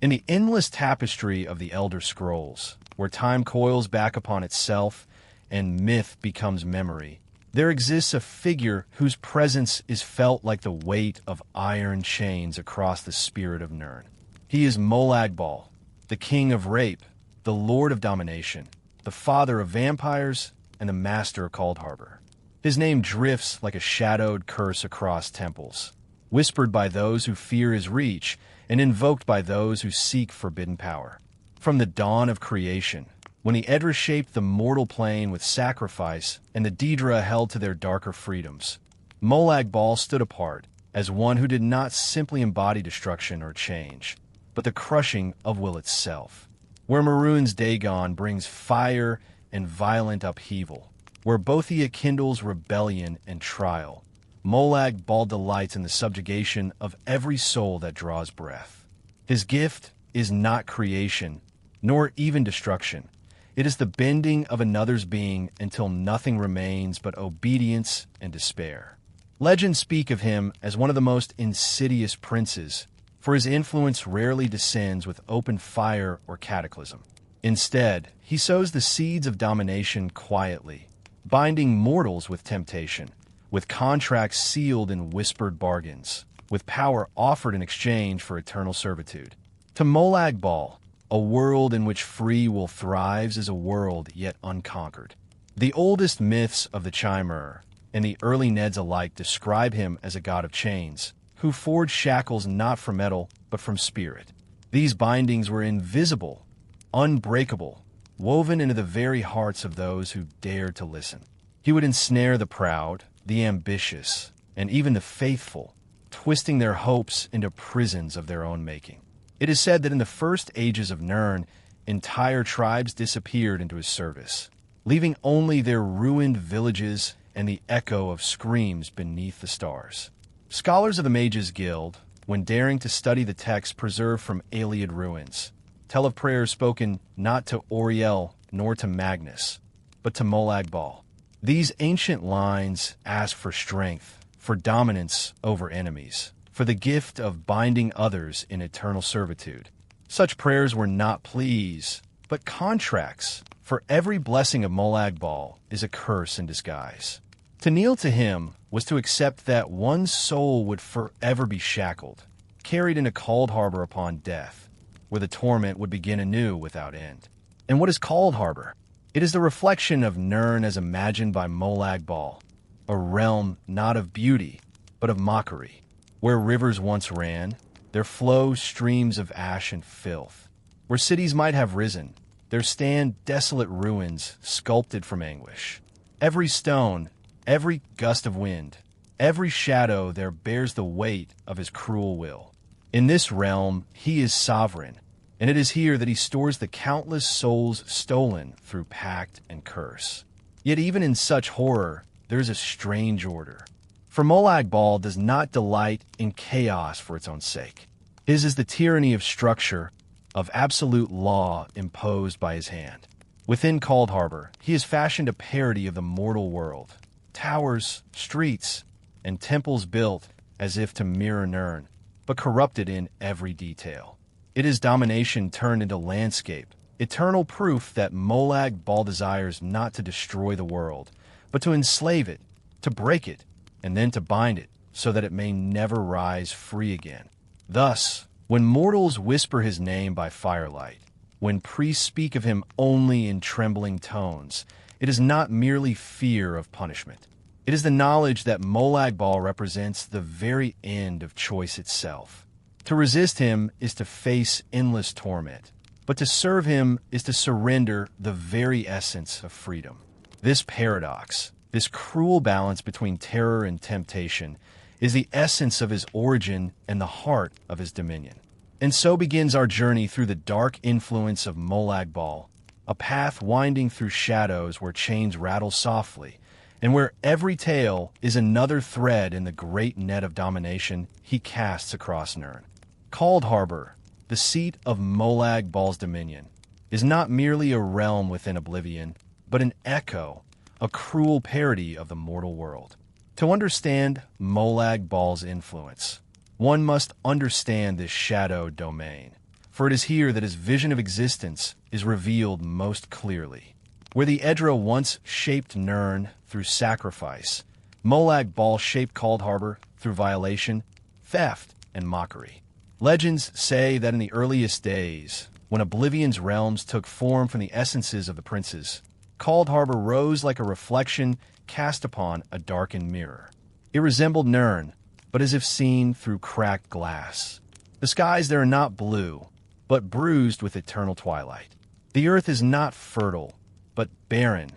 In the endless tapestry of the Elder Scrolls, where time coils back upon itself and myth becomes memory, there exists a figure whose presence is felt like the weight of iron chains across the spirit of Nirn. He is Molag Bal, the king of rape, the lord of domination, the father of vampires, and the master of Coldharbour. His name drifts like a shadowed curse across temples, whispered by those who fear his reach and invoked by those who seek forbidden power. From the dawn of creation, when the Edra shaped the mortal plane with sacrifice and the Daedra held to their darker freedoms, Molag Bal stood apart as one who did not simply embody destruction or change, but the crushing of will itself. Where Mehrunes Dagon brings fire and violent upheaval, where Bothia kindles rebellion and trial, Molag Bal delights in the subjugation of every soul that draws breath. His gift is not creation, nor even destruction. It is the bending of another's being until nothing remains but obedience and despair. Legends speak of him as one of the most insidious princes, for his influence rarely descends with open fire or cataclysm. Instead, he sows the seeds of domination quietly, binding mortals with temptation, with contracts sealed in whispered bargains, with power offered in exchange for eternal servitude. To Molag Bal, a world in which free will thrives is a world yet unconquered. The oldest myths of the Chimera and the early Neds alike describe him as a god of chains, who forged shackles not from metal but from spirit. These bindings were invisible, unbreakable, woven into the very hearts of those who dared to listen. He would ensnare the proud, the ambitious, and even the faithful, twisting their hopes into prisons of their own making. It is said that in the first ages of Nirn, entire tribes disappeared into his service, leaving only their ruined villages and the echo of screams beneath the stars. Scholars of the Mages Guild, when daring to study the texts preserved from Iliad ruins, tell of prayers spoken not to Auriel nor to Magnus, but to Molag Bal. These ancient lines ask for strength, for dominance over enemies, for the gift of binding others in eternal servitude. Such prayers were not pleas, but contracts, for every blessing of Molag Bal is a curse in disguise. To kneel to him was to accept that one's soul would forever be shackled, carried into Coldharbour upon death, where the torment would begin anew without end. And what is Coldharbour? It is the reflection of Nirn as imagined by Molag Bal, a realm not of beauty, but of mockery. Where rivers once ran, there flow streams of ash and filth. Where cities might have risen, there stand desolate ruins sculpted from anguish. Every stone, every gust of wind, every shadow there bears the weight of his cruel will. In this realm, he is sovereign, and it is here that he stores the countless souls stolen through pact and curse. Yet even in such horror, there is a strange order. For Molag Bal does not delight in chaos for its own sake. His is the tyranny of structure, of absolute law imposed by his hand. Within Coldharbour, he has fashioned a parody of the mortal world. Towers, streets, and temples built as if to mirror Nirn, but corrupted in every detail. It is domination turned into landscape, eternal proof that Molag Bal desires not to destroy the world, but to enslave it, to break it, and then to bind it, so that it may never rise free again. Thus, when mortals whisper his name by firelight, when priests speak of him only in trembling tones, it is not merely fear of punishment. It is the knowledge that Molag Bal represents the very end of choice itself. To resist him is to face endless torment, but to serve him is to surrender the very essence of freedom. This paradox, this cruel balance between terror and temptation, is the essence of his origin and the heart of his dominion. And so begins our journey through the dark influence of Molag Bal, a path winding through shadows where chains rattle softly, and where every tale is another thread in the great net of domination he casts across Nirn. Coldharbour, the seat of Molag Bal's dominion, is not merely a realm within oblivion, but an echo, a cruel parody of the mortal world. To understand Molag Bal's influence, one must understand this shadowed domain, for it is here that his vision of existence is revealed most clearly. Where the Edra once shaped Nirn through sacrifice, Molag Bal shaped Coldharbour through violation, theft, and mockery. Legends say that in the earliest days, when Oblivion's realms took form from the essences of the princes, Coldharbour rose like a reflection cast upon a darkened mirror. It resembled Nirn, but as if seen through cracked glass. The skies there are not blue, but bruised with eternal twilight. The earth is not fertile, but barren,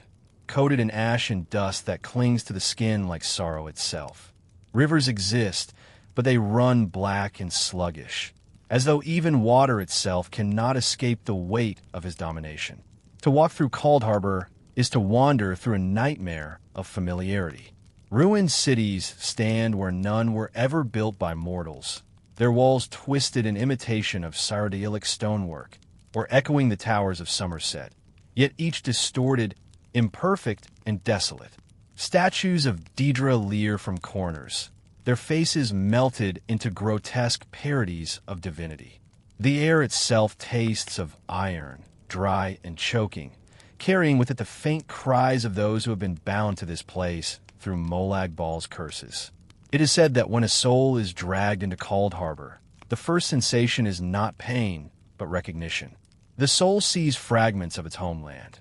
coated in ash and dust that clings to the skin like sorrow itself. Rivers exist, but they run black and sluggish, as though even water itself cannot escape the weight of his domination. To walk through Coldharbour is to wander through a nightmare of familiarity. Ruined cities stand where none were ever built by mortals, their walls twisted in imitation of Cyrodiilic stonework, or echoing the towers of Somerset, yet each distorted, imperfect, and desolate. Statues of Daedra leer from corners, their faces melted into grotesque parodies of divinity. The air itself tastes of iron, dry and choking, carrying with it the faint cries of those who have been bound to this place through Molag Bal's curses. It is said that when a soul is dragged into Coldharbour, the first sensation is not pain, but recognition. The soul sees fragments of its homeland,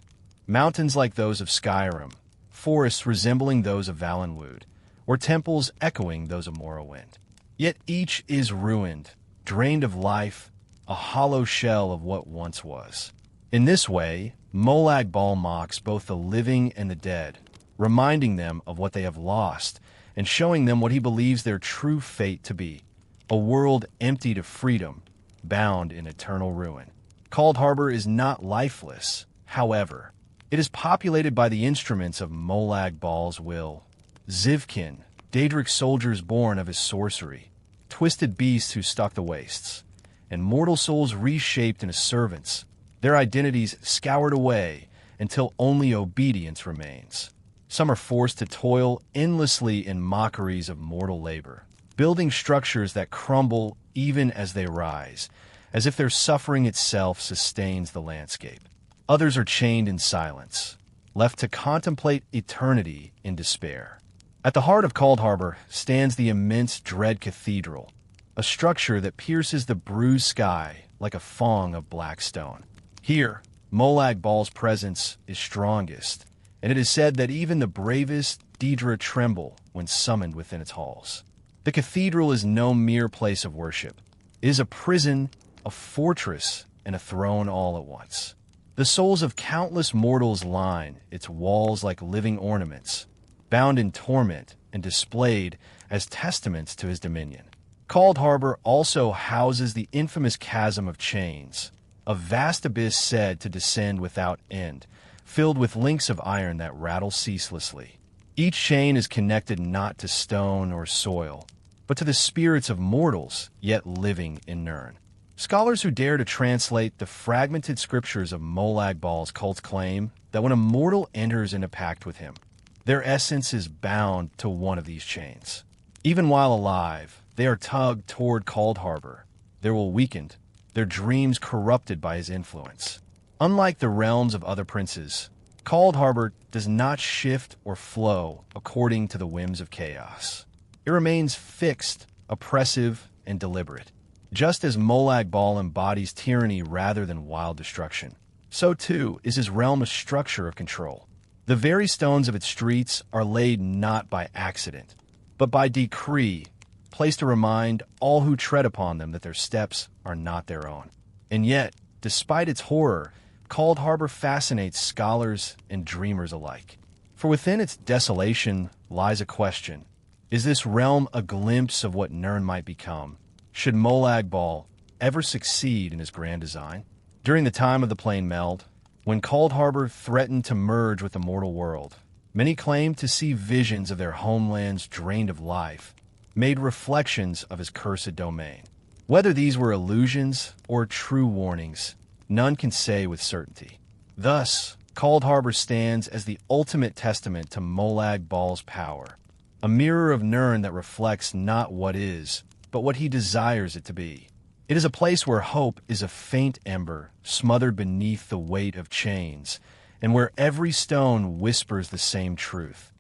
mountains like those of Skyrim, forests resembling those of Valenwood, or temples echoing those of Morrowind. Yet each is ruined, drained of life, a hollow shell of what once was. In this way, Molag Bal mocks both the living and the dead, reminding them of what they have lost and showing them what he believes their true fate to be, a world emptied of freedom, bound in eternal ruin. Coldharbour is not lifeless, however. It is populated by the instruments of Molag Bal's will. Zivkin, Daedric soldiers born of his sorcery, twisted beasts who stalk the wastes, and mortal souls reshaped into servants, their identities scoured away until only obedience remains. Some are forced to toil endlessly in mockeries of mortal labor, building structures that crumble even as they rise, as if their suffering itself sustains the landscape. Others are chained in silence, left to contemplate eternity in despair. At the heart of Coldharbour stands the immense Dread Cathedral, a structure that pierces the bruised sky like a fong of black stone. Here, Molag Bal's presence is strongest, and it is said that even the bravest Daedra tremble when summoned within its halls. The cathedral is no mere place of worship. It is a prison, a fortress, and a throne all at once. The souls of countless mortals line its walls like living ornaments, bound in torment and displayed as testaments to his dominion. Coldharbour also houses the infamous Chasm of Chains, a vast abyss said to descend without end, filled with links of iron that rattle ceaselessly. Each chain is connected not to stone or soil, but to the spirits of mortals yet living in Nirn. Scholars who dare to translate the fragmented scriptures of Molag Bal's cult claim that when a mortal enters in a pact with him, their essence is bound to one of these chains. Even while alive, they are tugged toward Coldharbour, their will weakened, their dreams corrupted by his influence. Unlike the realms of other princes, Coldharbour does not shift or flow according to the whims of chaos. It remains fixed, oppressive, and deliberate. Just as Molag Bal embodies tyranny rather than wild destruction, so too is his realm a structure of control. The very stones of its streets are laid not by accident, but by decree, placed to remind all who tread upon them that their steps are not their own. And yet, despite its horror, Coldharbour fascinates scholars and dreamers alike. For within its desolation lies a question. Is this realm a glimpse of what Nirn might become? Should Molag Bal ever succeed in his grand design? During the time of the Plain Meld, when Coldharbour threatened to merge with the mortal world, many claimed to see visions of their homelands drained of life, made reflections of his cursed domain. Whether these were illusions or true warnings, none can say with certainty. Thus, Coldharbour stands as the ultimate testament to Molag Bal's power, a mirror of Nirn that reflects not what is, but what he desires it to be. It is a place where hope is a faint ember smothered beneath the weight of chains, and where every stone whispers the same truth.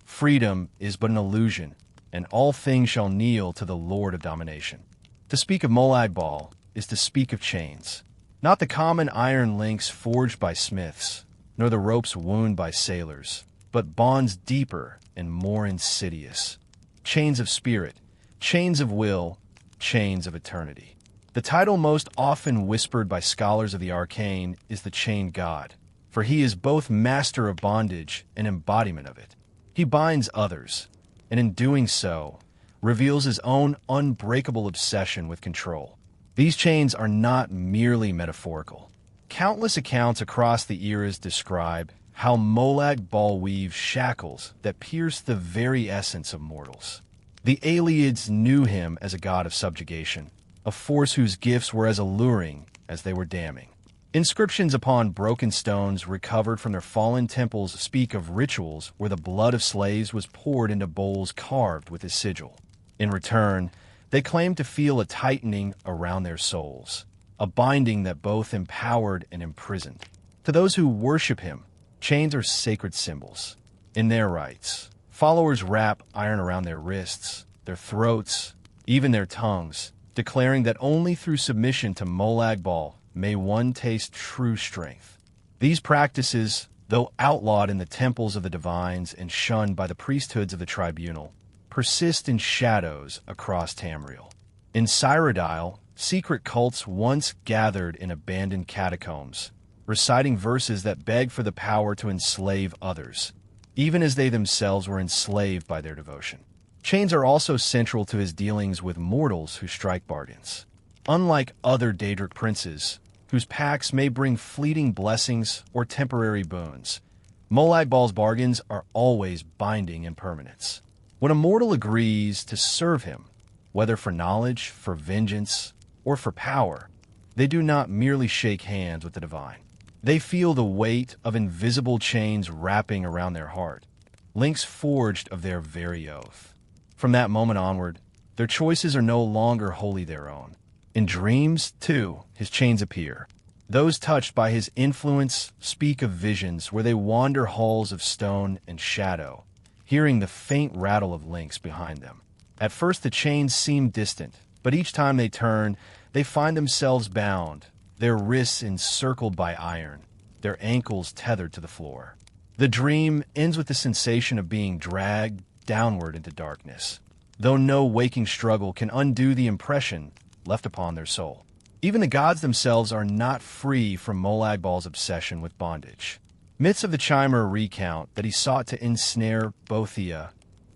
Freedom is but an illusion, and all things shall kneel to the Lord of Domination. To speak of Molag Bal is to speak of chains, not the common iron links forged by smiths, nor the ropes wound by sailors, but bonds deeper and more insidious. Chains of spirit, chains of will, chains of eternity. The title most often whispered by scholars of the arcane is the Chained God, for he is both master of bondage and embodiment of it. He binds others, and in doing so, reveals his own unbreakable obsession with control. These chains are not merely metaphorical. Countless accounts across the eras describe how Molag Bal weaves shackles that pierce the very essence of mortals. The Aelids knew him as a god of subjugation, a force whose gifts were as alluring as they were damning. Inscriptions upon broken stones recovered from their fallen temples speak of rituals where the blood of slaves was poured into bowls carved with his sigil. In return, they claimed to feel a tightening around their souls, a binding that both empowered and imprisoned. To those who worship him, chains are sacred symbols. In their rites, followers wrap iron around their wrists, their throats, even their tongues, declaring that only through submission to Molag Bal may one taste true strength. These practices, though outlawed in the temples of the divines and shunned by the priesthoods of the tribunal, persist in shadows across Tamriel. In Cyrodiil, secret cults once gathered in abandoned catacombs, reciting verses that beg for the power to enslave others, even as they themselves were enslaved by their devotion. Chains are also central to his dealings with mortals who strike bargains. Unlike other Daedric princes, whose pacts may bring fleeting blessings or temporary boons, Molag Bal's bargains are always binding in permanence. When a mortal agrees to serve him, whether for knowledge, for vengeance, or for power, they do not merely shake hands with the divine. They feel the weight of invisible chains wrapping around their heart, links forged of their very oath. From that moment onward, their choices are no longer wholly their own. In dreams, too, his chains appear. Those touched by his influence speak of visions where they wander halls of stone and shadow, hearing the faint rattle of links behind them. At first the chains seem distant, but each time they turn, they find themselves bound, their wrists encircled by iron, their ankles tethered to the floor. The dream ends with the sensation of being dragged downward into darkness, though no waking struggle can undo the impression left upon their soul. Even the gods themselves are not free from Molag Bal's obsession with bondage. Myths of the Chimer recount that he sought to ensnare Bothia,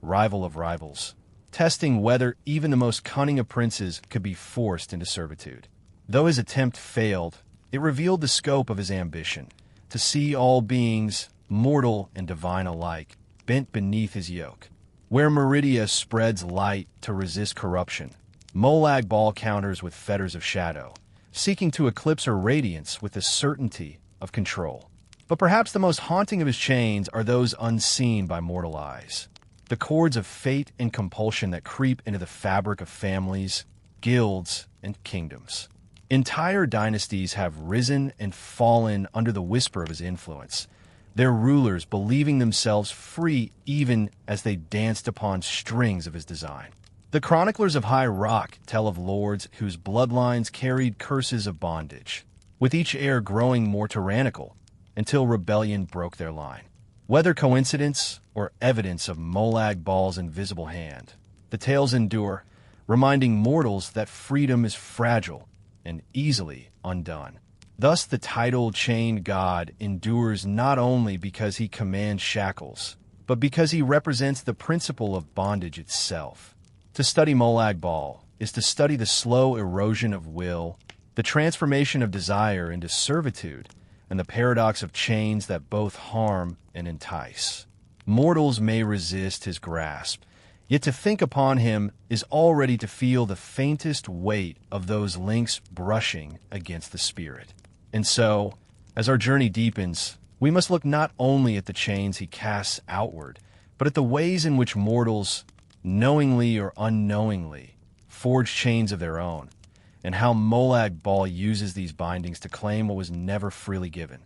rival of rivals, testing whether even the most cunning of princes could be forced into servitude. Though his attempt failed, it revealed the scope of his ambition, to see all beings, mortal and divine alike, bent beneath his yoke. Where Meridia spreads light to resist corruption, Molag Bal counters with fetters of shadow, seeking to eclipse her radiance with the certainty of control. But perhaps the most haunting of his chains are those unseen by mortal eyes. The cords of fate and compulsion that creep into the fabric of families, guilds, and kingdoms. Entire dynasties have risen and fallen under the whisper of his influence, their rulers believing themselves free even as they danced upon strings of his design. The chroniclers of High Rock tell of lords whose bloodlines carried curses of bondage, with each heir growing more tyrannical until rebellion broke their line. Whether coincidence or evidence of Molag Bal's invisible hand, the tales endure, reminding mortals that freedom is fragile and easily undone. Thus the title Chained God endures not only because he commands shackles, but because he represents the principle of bondage itself. To study Molag Bal is to study the slow erosion of will, the transformation of desire into servitude, and the paradox of chains that both harm and entice. Mortals may resist his grasp, yet to think upon him is already to feel the faintest weight of those links brushing against the spirit. And so, as our journey deepens, we must look not only at the chains he casts outward, but at the ways in which mortals, knowingly or unknowingly, forge chains of their own, and how Molag Bal uses these bindings to claim what was never freely given.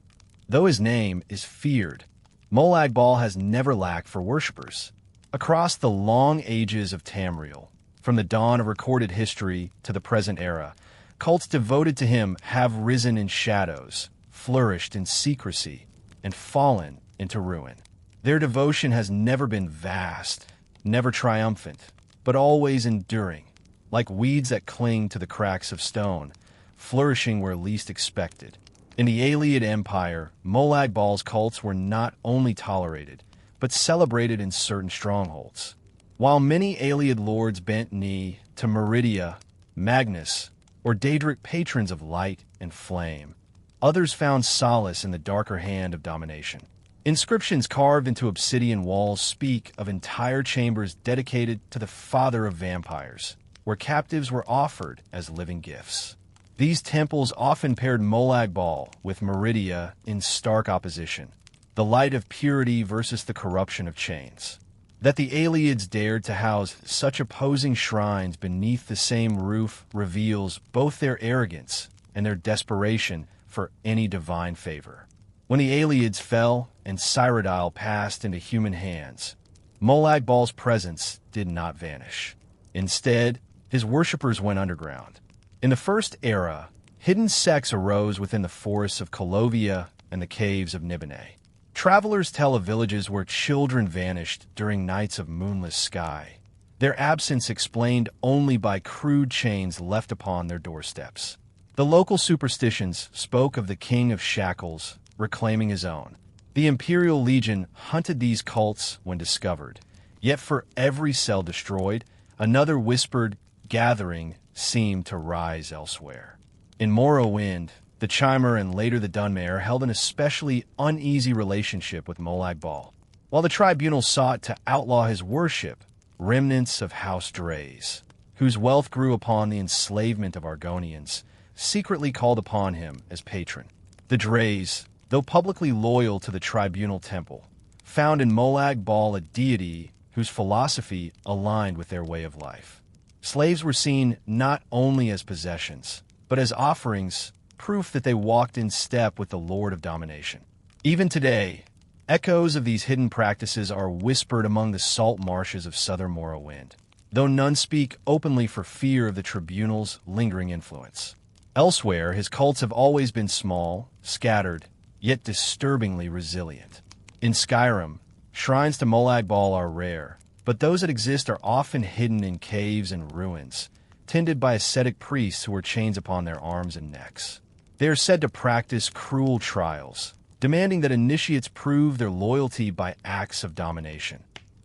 Though his name is feared, Molag Bal has never lacked for worshippers. Across the long ages of Tamriel, from the dawn of recorded history to the present era, cults devoted to him have risen in shadows, flourished in secrecy, and fallen into ruin. Their devotion has never been vast, never triumphant, but always enduring, like weeds that cling to the cracks of stone, flourishing where least expected. In the Ayleid Empire, Molag Bal's cults were not only tolerated, but celebrated in certain strongholds. While many Ayleid lords bent knee to Meridia, Magnus, or Daedric patrons of light and flame, others found solace in the darker hand of domination. Inscriptions carved into obsidian walls speak of entire chambers dedicated to the father of vampires, where captives were offered as living gifts. These temples often paired Molag Bal with Meridia in stark opposition, the light of purity versus the corruption of chains. That the Ayleids dared to house such opposing shrines beneath the same roof reveals both their arrogance and their desperation for any divine favor. When the Ayleids fell and Cyrodiil passed into human hands, Molag Bal's presence did not vanish. Instead, his worshippers went underground. In the First Era, hidden sects arose within the forests of Colovia and the caves of Nibene. Travelers tell of villages where children vanished during nights of moonless sky, their absence explained only by crude chains left upon their doorsteps. The local superstitions spoke of the King of Shackles reclaiming his own. The Imperial Legion hunted these cults when discovered, yet for every cell destroyed, another whispered gathering seemed to rise elsewhere. In Morrowind, the Chimer and later the Dunmare held an especially uneasy relationship with Molag Bal. While the tribunal sought to outlaw his worship, remnants of House Drays, whose wealth grew upon the enslavement of Argonians, secretly called upon him as patron. The Drays, though publicly loyal to the tribunal temple, found in Molag Bal a deity whose philosophy aligned with their way of life. Slaves were seen not only as possessions, but as offerings, proof that they walked in step with the Lord of Domination. Even today, echoes of these hidden practices are whispered among the salt marshes of southern Morrowind, though none speak openly for fear of the tribunal's lingering influence. Elsewhere, his cults have always been small, scattered, yet disturbingly resilient. In Skyrim, shrines to Molag Bal are rare, but those that exist are often hidden in caves and ruins, tended by ascetic priests who wear chains upon their arms and necks. They are said to practice cruel trials, demanding that initiates prove their loyalty by acts of domination,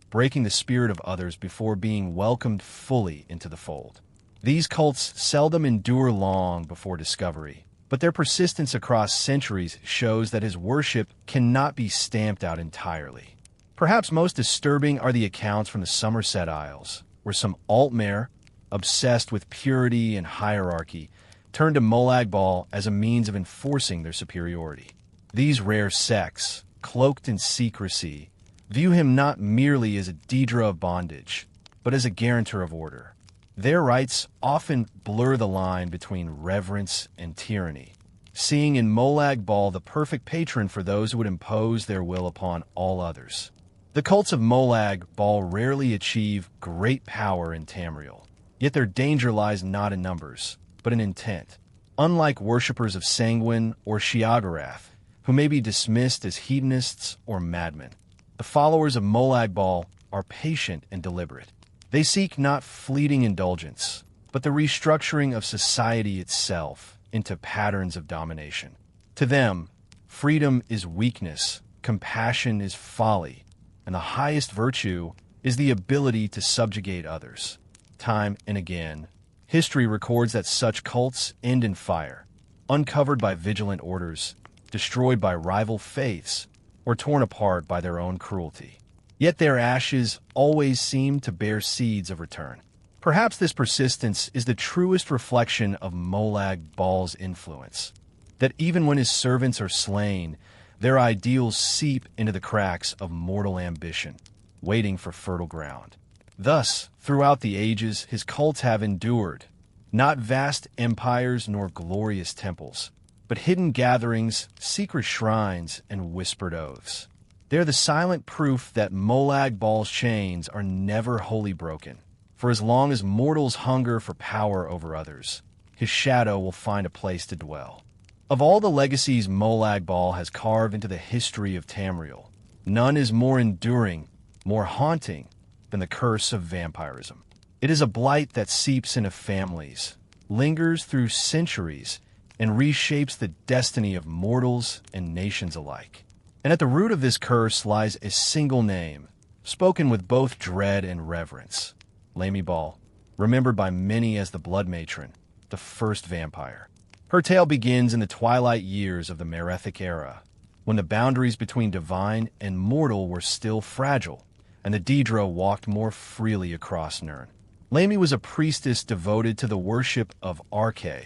breaking the spirit of others before being welcomed fully into the fold. These cults seldom endure long before discovery, but their persistence across centuries shows that his worship cannot be stamped out entirely. Perhaps most disturbing are the accounts from the Somerset Isles, where some Altmare, obsessed with purity and hierarchy, turned to Molag Bal as a means of enforcing their superiority. These rare sects, cloaked in secrecy, view him not merely as a Daedra of bondage, but as a guarantor of order. Their rites often blur the line between reverence and tyranny, seeing in Molag Bal the perfect patron for those who would impose their will upon all others. The cults of Molag Bal rarely achieve great power in Tamriel, yet their danger lies not in numbers, but in intent. Unlike worshippers of Sanguine or Sheogorath, who may be dismissed as hedonists or madmen, the followers of Molag Bal are patient and deliberate. They seek not fleeting indulgence, but the restructuring of society itself into patterns of domination. To them, freedom is weakness, compassion is folly, and the highest virtue is the ability to subjugate others. Time and again, history records that such cults end in fire, uncovered by vigilant orders, destroyed by rival faiths, or torn apart by their own cruelty. Yet their ashes always seem to bear seeds of return. Perhaps this persistence is the truest reflection of Molag Bal's influence, that even when his servants are slain, their ideals seep into the cracks of mortal ambition, waiting for fertile ground. Thus, throughout the ages, his cults have endured, Not vast empires nor glorious temples, but hidden gatherings, secret shrines, and whispered oaths. They're the silent proof that Molag Bal's chains are never wholly broken. For as long as mortals hunger for power over others, his shadow will find a place to dwell. Of all the legacies Molag Bal has carved into the history of Tamriel, none is more enduring, more haunting than the curse of vampirism. It is a blight that seeps into families, lingers through centuries, and reshapes the destiny of mortals and nations alike. And at the root of this curse lies a single name, spoken with both dread and reverence. Lammy Bal, remembered by many as the Blood Matron, the first vampire. Her tale begins in the twilight years of the Merethic era, when the boundaries between divine and mortal were still fragile, and the Daedra walked more freely across Nirn. Lammy was a priestess devoted to the worship of Arche,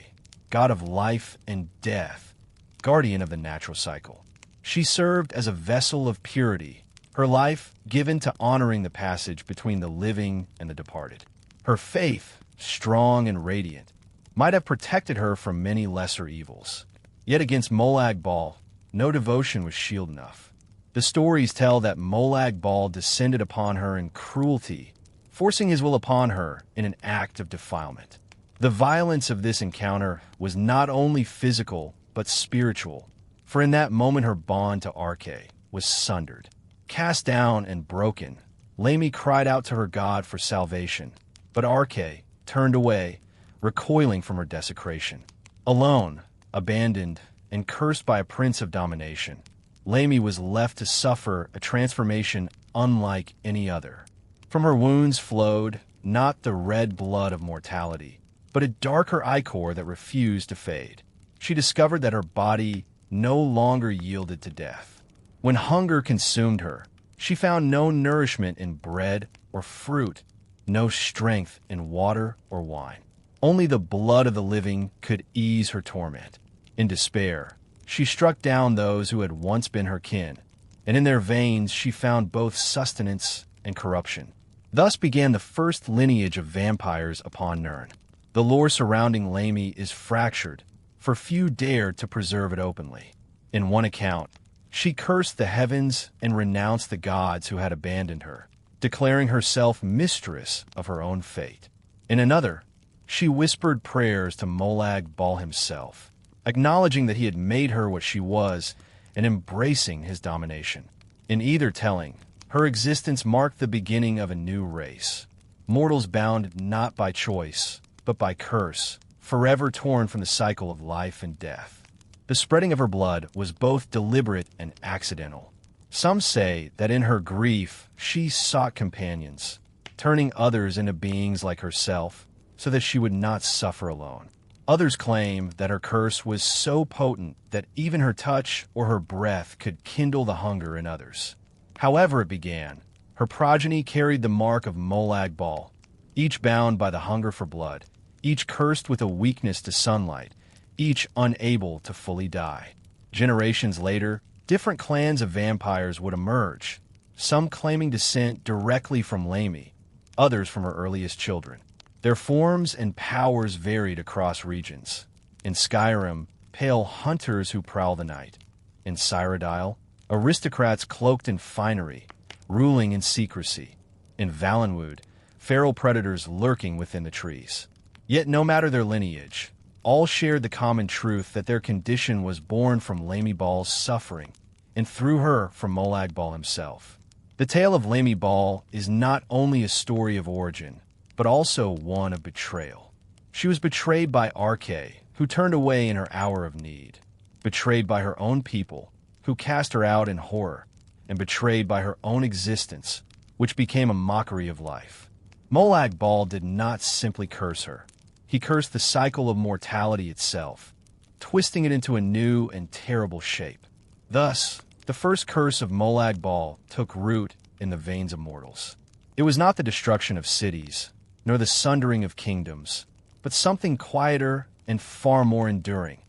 god of life and death, guardian of the natural cycle. She served as a vessel of purity, her life given to honoring the passage between the living and the departed. Her faith, strong and radiant, might have protected her from many lesser evils. Yet against Molag Bal, no devotion was shield enough. The stories tell that Molag Bal descended upon her in cruelty, forcing his will upon her in an act of defilement. The violence of this encounter was not only physical, but spiritual, for in that moment her bond to Arche was sundered. Cast down and broken, Lammy cried out to her god for salvation, but Arche turned away, recoiling from her desecration. Alone, abandoned, and cursed by a prince of domination, Lammy was left to suffer a transformation unlike any other. From her wounds flowed not the red blood of mortality, but a darker ichor that refused to fade. She discovered that her body no longer yielded to death. When hunger consumed her, she found no nourishment in bread or fruit, no strength in water or wine. Only the blood of the living could ease her torment. In despair, she struck down those who had once been her kin, and in their veins she found both sustenance and corruption. Thus began the first lineage of vampires upon Nirn. The lore surrounding Lammy is fractured, for few dared to preserve it openly. In one account, she cursed the heavens and renounced the gods who had abandoned her, declaring herself mistress of her own fate. In another, she whispered prayers to Molag Bal himself, acknowledging that he had made her what she was and embracing his domination. In either telling, her existence marked the beginning of a new race, mortals bound not by choice, but by curse, forever torn from the cycle of life and death. The spreading of her blood was both deliberate and accidental. Some say that in her grief she sought companions, turning others into beings like herself so that she would not suffer alone. Others claim that her curse was so potent that even her touch or her breath could kindle the hunger in others. However it began, her progeny carried the mark of Molag Bal, each bound by the hunger for blood, each cursed with a weakness to sunlight, each unable to fully die. Generations later, different clans of vampires would emerge, some claiming descent directly from Lammy, others from her earliest children. Their forms and powers varied across regions. In Skyrim, pale hunters who prowl the night. In Cyrodiil, aristocrats cloaked in finery, ruling in secrecy. In Valenwood, feral predators lurking within the trees. Yet no matter their lineage, all shared the common truth that their condition was born from Lammy Bal's suffering, and through her from Molag Bal himself. The tale of Lammy Bal is not only a story of origin, but also one of betrayal. She was betrayed by Arche, who turned away in her hour of need, betrayed by her own people, who cast her out in horror, and betrayed by her own existence, which became a mockery of life. Molag Bal did not simply curse her. He cursed the cycle of mortality itself, twisting it into a new and terrible shape. Thus, the first curse of Molag Bal took root in the veins of mortals. It was not the destruction of cities, nor the sundering of kingdoms, but something quieter and far more enduring,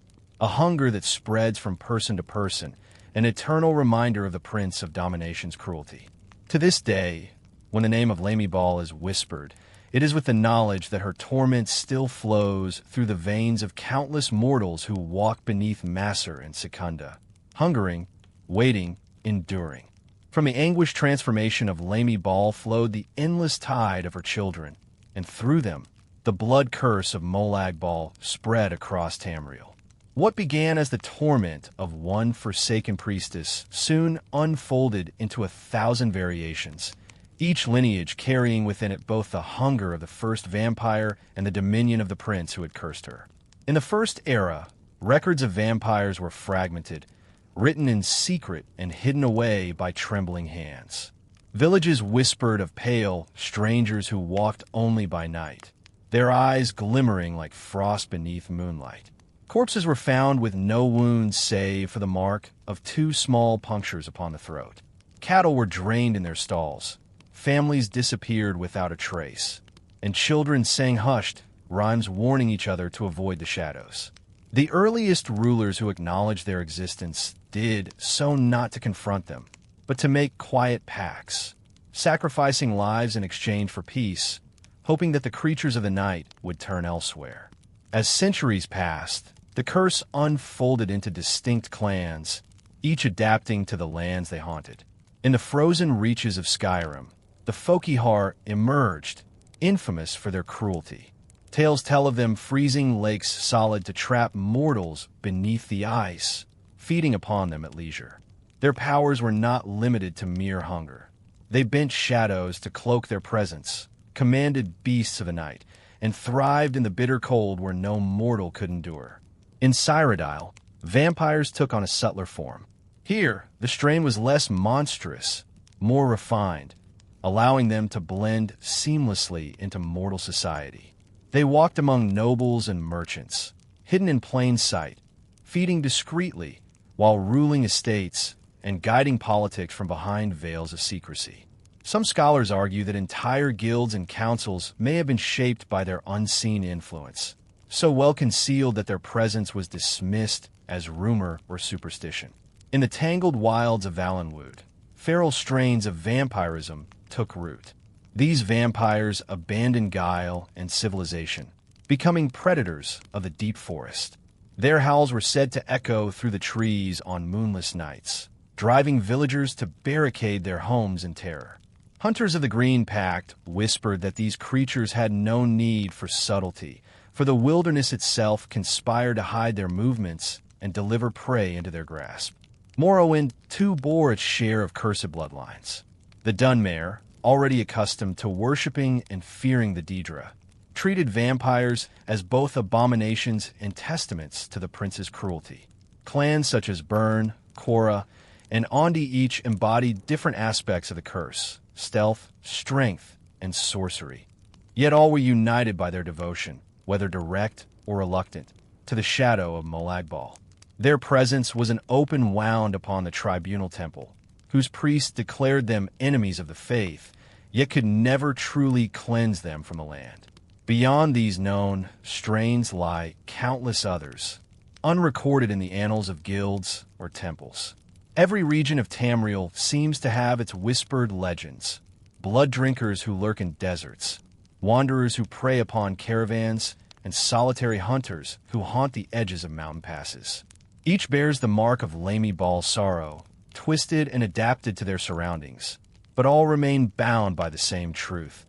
a hunger that spreads from person to person, an eternal reminder of the Prince of Domination's cruelty. To this day, when the name of Lammy Bal is whispered, It is with the knowledge that her torment still flows through the veins of countless mortals who walk beneath Masser and Secunda, hungering, waiting, enduring. From the anguished transformation of Molag Bal flowed the endless tide of her children, and through them, the blood curse of Molag Bal spread across Tamriel. What began as the torment of one forsaken priestess soon unfolded into 1,000 variations, each lineage carrying within it both the hunger of the first vampire and the dominion of the prince who had cursed her. In the first era, records of vampires were fragmented, written in secret and hidden away by trembling hands. Villages whispered of pale strangers who walked only by night, their eyes glimmering like frost beneath moonlight. Corpses were found with no wounds save for the mark of 2 small punctures upon the throat. Cattle were drained in their stalls. Families disappeared without a trace, and children sang hushed, rhymes warning each other to avoid the shadows. The earliest rulers who acknowledged their existence did so not to confront them, but to make quiet pacts, sacrificing lives in exchange for peace, hoping that the creatures of the night would turn elsewhere. As centuries passed, the curse unfolded into distinct clans, each adapting to the lands they haunted. In the frozen reaches of Skyrim, the Folkihar emerged, infamous for their cruelty. Tales tell of them freezing lakes solid to trap mortals beneath the ice, feeding upon them at leisure. Their powers were not limited to mere hunger. They bent shadows to cloak their presence, commanded beasts of the night, and thrived in the bitter cold where no mortal could endure. In Cyrodiil, vampires took on a subtler form. Here, the strain was less monstrous, more refined, allowing them to blend seamlessly into mortal society. They walked among nobles and merchants, hidden in plain sight, feeding discreetly while ruling estates and guiding politics from behind veils of secrecy. Some scholars argue that entire guilds and councils may have been shaped by their unseen influence, so well concealed that their presence was dismissed as rumor or superstition. In the tangled wilds of Valenwood, feral strains of vampirism took root. These vampires abandoned guile and civilization, becoming predators of the deep forest. Their howls were said to echo through the trees on moonless nights, driving villagers to barricade their homes in terror. Hunters of the Green Pact whispered that these creatures had no need for subtlety, for the wilderness itself conspired to hide their movements and deliver prey into their grasp. Morrowind too bore its share of cursed bloodlines. The Dunmare, already accustomed to worshipping and fearing the Daedra, treated vampires as both abominations and testaments to the prince's cruelty. Clans such as Burn, Korra, and Ondi each embodied different aspects of the curse: stealth, strength, and sorcery. Yet all were united by their devotion, whether direct or reluctant, to the shadow of Molag Bal. Their presence was an open wound upon the tribunal temple, whose priests declared them enemies of the faith, yet could never truly cleanse them from the land. Beyond these known strains lie countless others, unrecorded in the annals of guilds or temples. Every region of Tamriel seems to have its whispered legends: blood drinkers who lurk in deserts, wanderers who prey upon caravans, and solitary hunters who haunt the edges of mountain passes. Each bears the mark of Molag Bal's sorrow, twisted and adapted to their surroundings, but all remain bound by the same truth.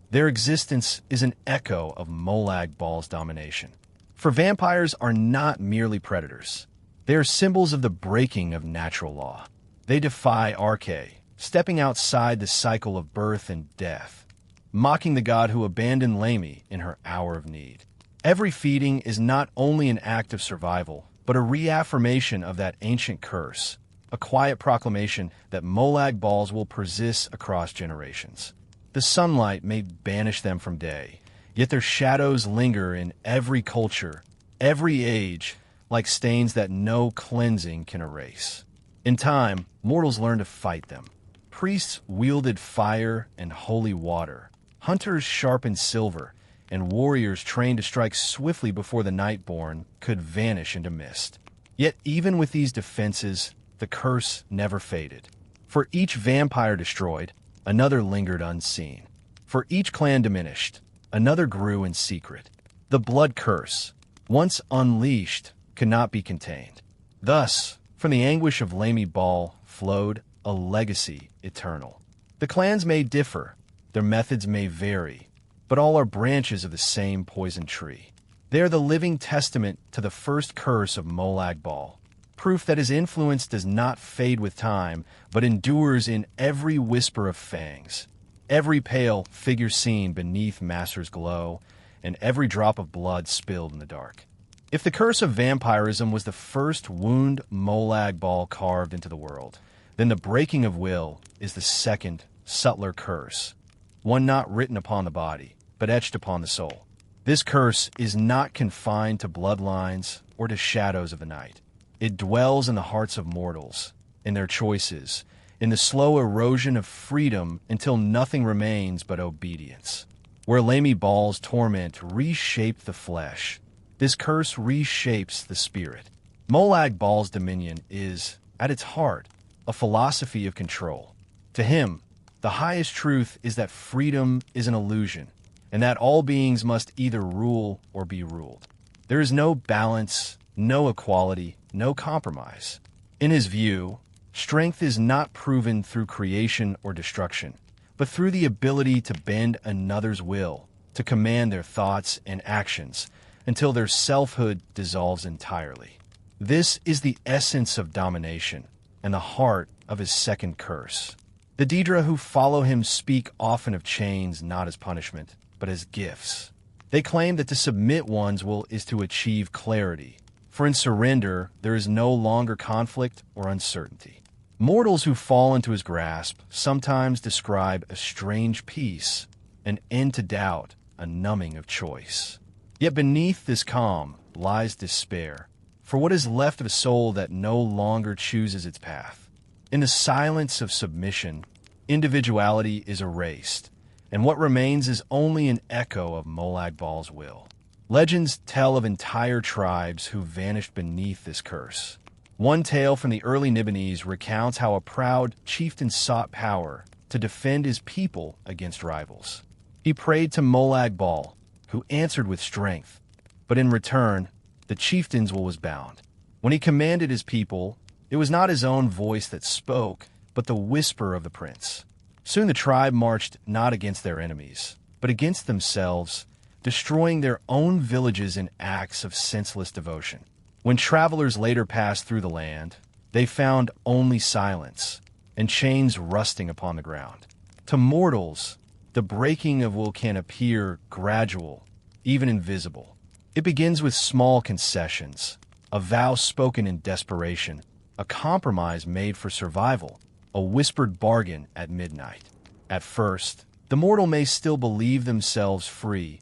Their existence is an echo of Molag Bal's domination. For vampires are not merely predators. They are symbols of the breaking of natural law. They defy Arche, stepping outside the cycle of birth and death, mocking the god who abandoned Lamy in her hour of need. Every feeding is not only an act of survival, but a reaffirmation of that ancient curse, a quiet proclamation that Molag Bals will persist across generations. The sunlight may banish them from day, yet their shadows linger in every culture, every age, like stains that no cleansing can erase. In time, mortals learned to fight them. Priests wielded fire and holy water. Hunters sharpened silver, and warriors trained to strike swiftly before the Nightborn could vanish into mist. Yet even with these defenses, the curse never faded. For each vampire destroyed, another lingered unseen. For each clan diminished, Another grew in secret. The blood curse, once unleashed, could not be contained. Thus, from the anguish of Molag Bal flowed a legacy eternal. The clans may differ, their methods may vary, but all are branches of the same poison tree. They are the living testament to the first curse of Molag Bal, proof that his influence does not fade with time, but endures in every whisper of fangs, every pale figure seen beneath Master's glow, and every drop of blood spilled in the dark. If the curse of vampirism was the first wound Molag Bal carved into the world, then the breaking of will is the second, subtler curse, one not written upon the body, but etched upon the soul. This curse is not confined to bloodlines or to shadows of the night. It dwells in the hearts of mortals, in their choices, in the slow erosion of freedom until nothing remains but obedience. Where Molag Bal's torment reshaped the flesh, this curse reshapes the spirit. Molag Bal's dominion is, at its heart, a philosophy of control. To him, the highest truth is that freedom is an illusion, and that all beings must either rule or be ruled. There is no balance, no equality, no compromise. In his view, strength is not proven through creation or destruction, but through the ability to bend another's will, to command their thoughts and actions, until their selfhood dissolves entirely. This is the essence of domination, and the heart of his second curse. The Daedra who follow him speak often of chains not as punishment, but as gifts. They claim that to submit one's will is to achieve clarity, for in surrender there is no longer conflict or uncertainty. Mortals who fall into his grasp sometimes describe a strange peace, an end to doubt, a numbing of choice. Yet beneath this calm lies despair, for what is left of a soul that no longer chooses its path. In the silence of submission, individuality is erased, and what remains is only an echo of Molag Bal's will. Legends tell of entire tribes who vanished beneath this curse. One tale from the early Nibonese recounts how a proud chieftain sought power to defend his people against rivals. He prayed to Molag Bal, who answered with strength, but in return, the chieftain's will was bound. When he commanded his people, it was not his own voice that spoke, but the whisper of the prince. Soon the tribe marched not against their enemies, but against themselves, destroying their own villages in acts of senseless devotion. When travelers later passed through the land, they found only silence and chains rusting upon the ground. To mortals, the breaking of will can appear gradual, even invisible. It begins with small concessions, a vow spoken in desperation, a compromise made for survival, a whispered bargain at midnight. At first, the mortal may still believe themselves free,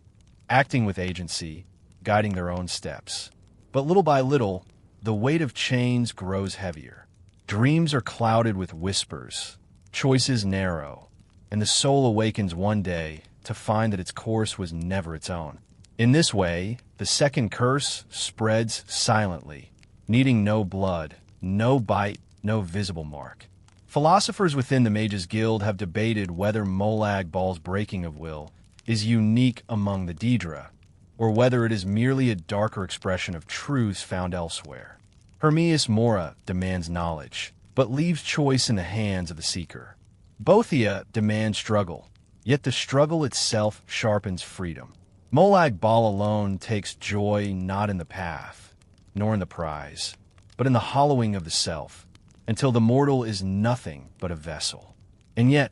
acting with agency, guiding their own steps. But little by little, the weight of chains grows heavier. Dreams are clouded with whispers, choices narrow, and the soul awakens one day to find that its course was never its own. In this way, the second curse spreads silently, needing no blood, no bite, no visible mark. Philosophers within the Mages Guild have debated whether Molag Bal's breaking of will is unique among the Daedra, or whether it is merely a darker expression of truths found elsewhere. Hermias Mora demands knowledge, but leaves choice in the hands of the seeker. Bothia demands struggle, yet the struggle itself sharpens freedom. Molag Bal alone takes joy not in the path, nor in the prize, but in the hollowing of the self, until the mortal is nothing but a vessel. And yet,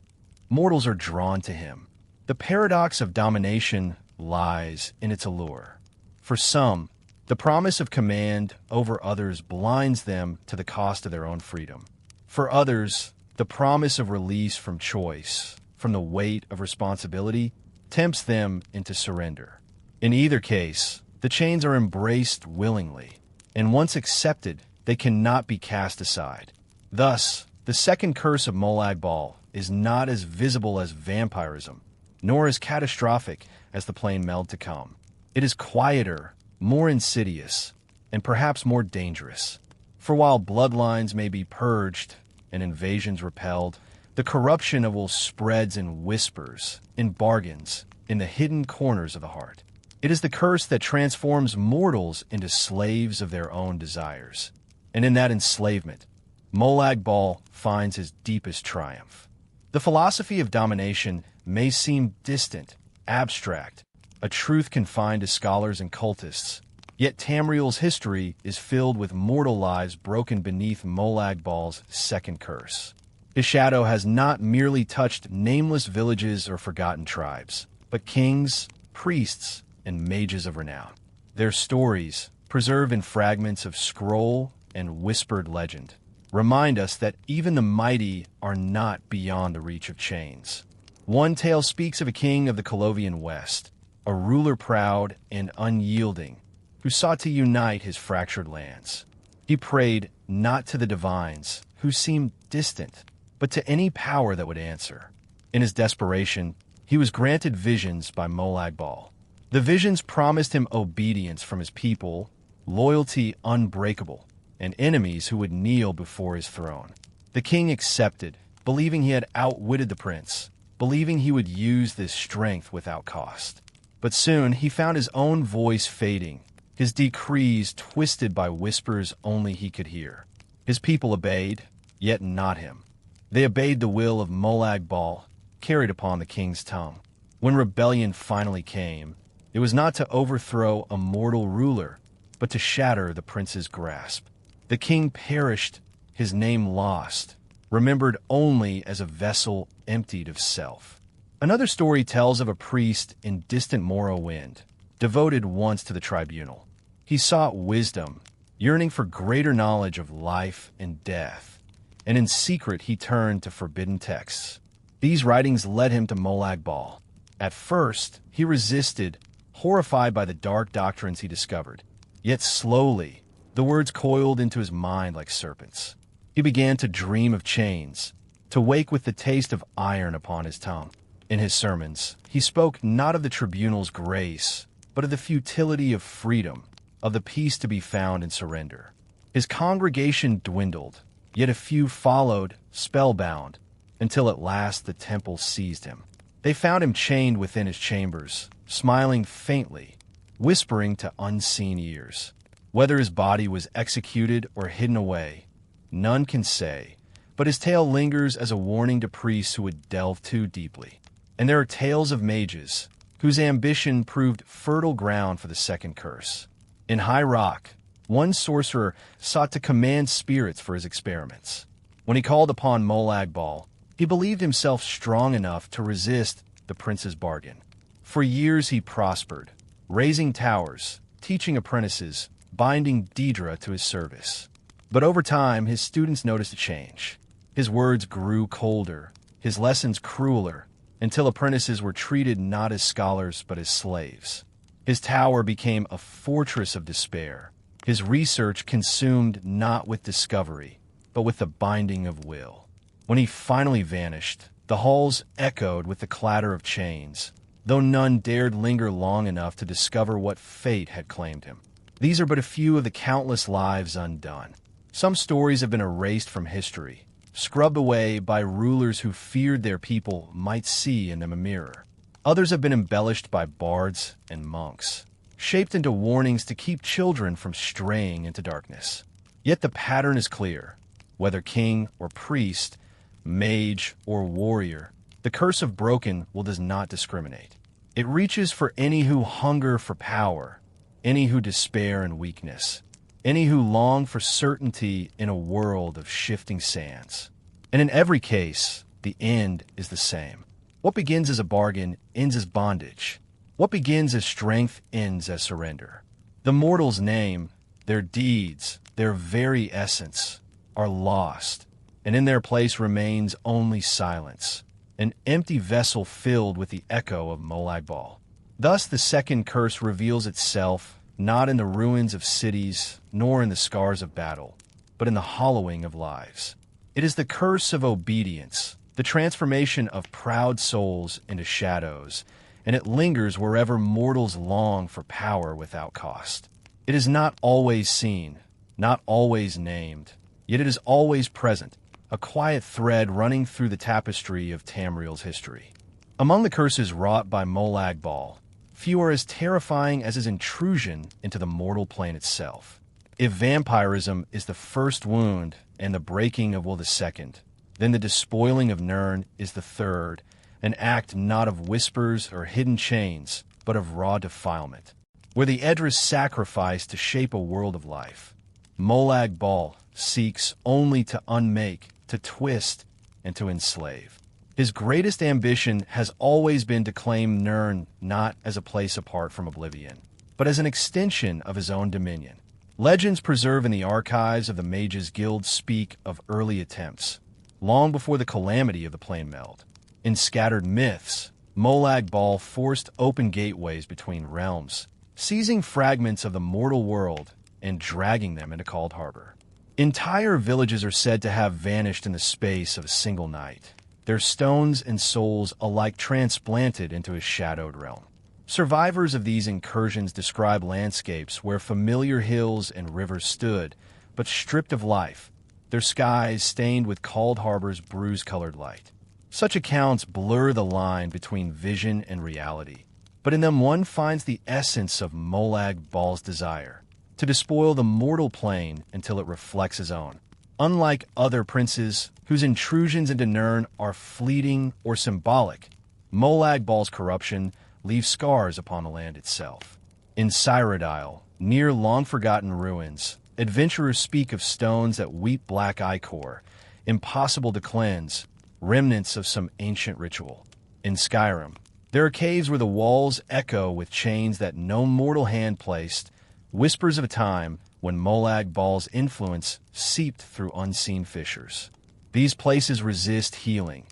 mortals are drawn to him. The paradox of domination lies in its allure. For some, the promise of command over others blinds them to the cost of their own freedom. For others, the promise of release from choice, from the weight of responsibility, tempts them into surrender. In either case, the chains are embraced willingly, and once accepted, they cannot be cast aside. Thus, the second curse of Molag Bal is not as visible as vampirism, nor as catastrophic as the plain meld to come. It is quieter, more insidious, and perhaps more dangerous. For while bloodlines may be purged and invasions repelled, the corruption of will spreads in whispers, in bargains, in the hidden corners of the heart. It is the curse that transforms mortals into slaves of their own desires. And in that enslavement, Molag Bal finds his deepest triumph. The philosophy of domination may seem distant, abstract, a truth confined to scholars and cultists, yet Tamriel's history is filled with mortal lives broken beneath Molag Bal's second curse. His shadow has not merely touched nameless villages or forgotten tribes, but kings, priests, and mages of renown. Their stories, preserved in fragments of scroll and whispered legend, remind us that even the mighty are not beyond the reach of chains. One tale speaks of a king of the Colovian West, a ruler proud and unyielding, who sought to unite his fractured lands. He prayed not to the divines, who seemed distant, but to any power that would answer. In his desperation, he was granted visions by Molag Bal. The visions promised him obedience from his people, loyalty unbreakable, and enemies who would kneel before his throne. The king accepted, believing he had outwitted the prince, believing he would use this strength without cost. But soon he found his own voice fading, his decrees twisted by whispers only he could hear. His people obeyed, yet not him. They obeyed the will of Molag Bal, carried upon the king's tongue. When rebellion finally came, it was not to overthrow a mortal ruler, but to shatter the prince's grasp. The king perished, his name lost, remembered only as a vessel emptied of self. Another story tells of a priest in distant Morrowind, devoted once to the tribunal. He sought wisdom, yearning for greater knowledge of life and death, and in secret he turned to forbidden texts. These writings led him to Molag Bal. At first, he resisted, horrified by the dark doctrines he discovered. Yet slowly, the words coiled into his mind like serpents. He began to dream of chains, to wake with the taste of iron upon his tongue. In his sermons, he spoke not of the tribunal's grace, but of the futility of freedom, of the peace to be found in surrender. His congregation dwindled, yet a few followed, spellbound, until at last the temple seized him. They found him chained within his chambers, smiling faintly, whispering to unseen ears. Whether his body was executed or hidden away, none can say, but his tale lingers as a warning to priests who would delve too deeply. And there are tales of mages, whose ambition proved fertile ground for the second curse. In High Rock, one sorcerer sought to command spirits for his experiments. When he called upon Molag Bal, he believed himself strong enough to resist the prince's bargain. For years he prospered, raising towers, teaching apprentices, binding Daedra to his service. But over time, his students noticed a change. His words grew colder, his lessons crueler, until apprentices were treated not as scholars but as slaves. His tower became a fortress of despair, his research consumed not with discovery, but with the binding of will. When he finally vanished, the halls echoed with the clatter of chains, though none dared linger long enough to discover what fate had claimed him. These are but a few of the countless lives undone. Some stories have been erased from history, scrubbed away by rulers who feared their people might see in them a mirror. Others have been embellished by bards and monks, shaped into warnings to keep children from straying into darkness. Yet the pattern is clear. Whether king or priest, mage or warrior, the curse of broken will does not discriminate. It reaches for any who hunger for power, any who despair in weakness, any who long for certainty in a world of shifting sands. And in every case, the end is the same. What begins as a bargain ends as bondage. What begins as strength ends as surrender. The mortal's name, their deeds, their very essence, are lost, and in their place remains only silence, an empty vessel filled with the echo of Molag Bal. Thus the second curse reveals itself not in the ruins of cities, nor in the scars of battle, but in the hollowing of lives. It is the curse of obedience, the transformation of proud souls into shadows, and it lingers wherever mortals long for power without cost. It is not always seen, not always named, yet it is always present, a quiet thread running through the tapestry of Tamriel's history. Among the curses wrought by Molag Bal, few are as terrifying as his intrusion into the mortal plane itself. If vampirism is the first wound and the breaking of will the second, then the despoiling of Nirn is the third, an act not of whispers or hidden chains, but of raw defilement, where the Edris sacrifice to shape a world of life. Molag Bal seeks only to unmake, to twist, and to enslave. His greatest ambition has always been to claim Nirn not as a place apart from oblivion, but as an extension of his own dominion. Legends preserved in the archives of the Mages Guild speak of early attempts, long before the calamity of the Plane Meld. In scattered myths, Molag Bal forced open gateways between realms, seizing fragments of the mortal world and dragging them into Coldharbour. Entire villages are said to have vanished in the space of a single night, their stones and souls alike transplanted into his shadowed realm. Survivors of these incursions describe landscapes where familiar hills and rivers stood, but stripped of life, their skies stained with Coldharbour's bruise-colored light. Such accounts blur the line between vision and reality, but in them one finds the essence of Molag Bal's desire, to despoil the mortal plane until it reflects his own. Unlike other princes whose intrusions into Nirn are fleeting or symbolic, Molag Bal's corruption leaves scars upon the land itself. In Cyrodiil, near long-forgotten ruins, adventurers speak of stones that weep black ichor, impossible to cleanse, remnants of some ancient ritual. In Skyrim, there are caves where the walls echo with chains that no mortal hand placed, whispers of a time when Molag Bal's influence seeped through unseen fissures. These places resist healing,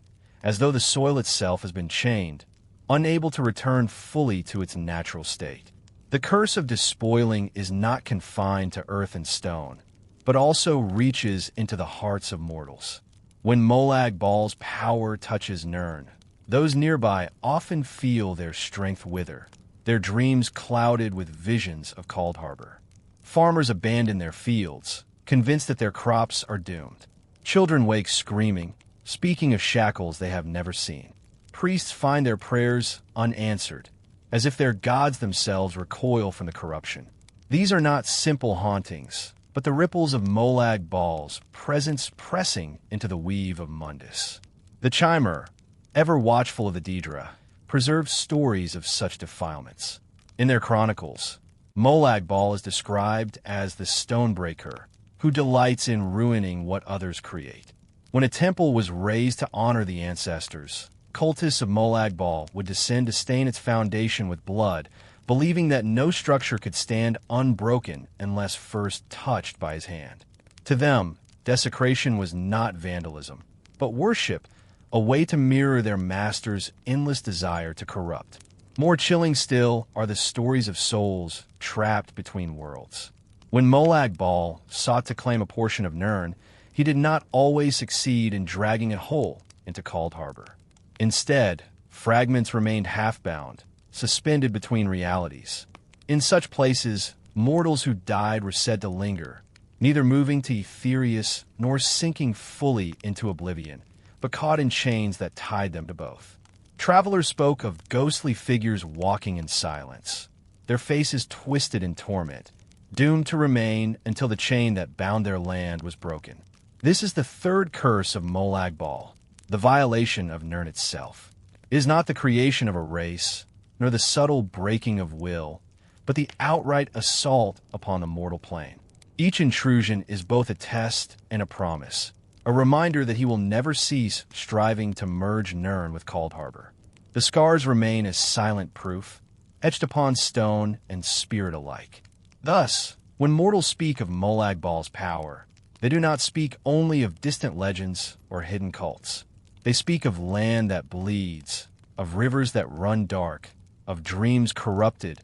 as though the soil itself has been chained, unable to return fully to its natural state. The curse of despoiling is not confined to earth and stone, but also reaches into the hearts of mortals. When Molag Bal's power touches Nirn, those nearby often feel their strength wither, their dreams clouded with visions of Coldharbour. Farmers abandon their fields, convinced that their crops are doomed. Children wake screaming, speaking of shackles they have never seen. Priests find their prayers unanswered, as if their gods themselves recoil from the corruption. These are not simple hauntings, but the ripples of Molag Bal's presence pressing into the weave of Mundus. The Chimer, ever watchful of the Daedra, preserves stories of such defilements. In their chronicles, Molag Bal is described as the stonebreaker, who delights in ruining what others create. When a temple was raised to honor the ancestors, cultists of Molag Bal would descend to stain its foundation with blood, believing that no structure could stand unbroken unless first touched by his hand. To them, desecration was not vandalism, but worship, a way to mirror their master's endless desire to corrupt. More chilling still are the stories of souls trapped between worlds. When Molag Bal sought to claim a portion of Nirn, he did not always succeed in dragging it whole into Coldharbour. Instead, fragments remained half-bound, suspended between realities. In such places, mortals who died were said to linger, neither moving to Etherius nor sinking fully into oblivion, but caught in chains that tied them to both. Travelers spoke of ghostly figures walking in silence, their faces twisted in torment, doomed to remain until the chain that bound their land was broken. This is the third curse of Molag Bal, the violation of Nirn itself. It is not the creation of a race, nor the subtle breaking of will, but the outright assault upon the mortal plane. Each intrusion is both a test and a promise, a reminder that he will never cease striving to merge Nirn with Coldharbour. The scars remain as silent proof, etched upon stone and spirit alike. Thus, when mortals speak of Molag Bal's power, they do not speak only of distant legends or hidden cults. They speak of land that bleeds, of rivers that run dark, of dreams corrupted,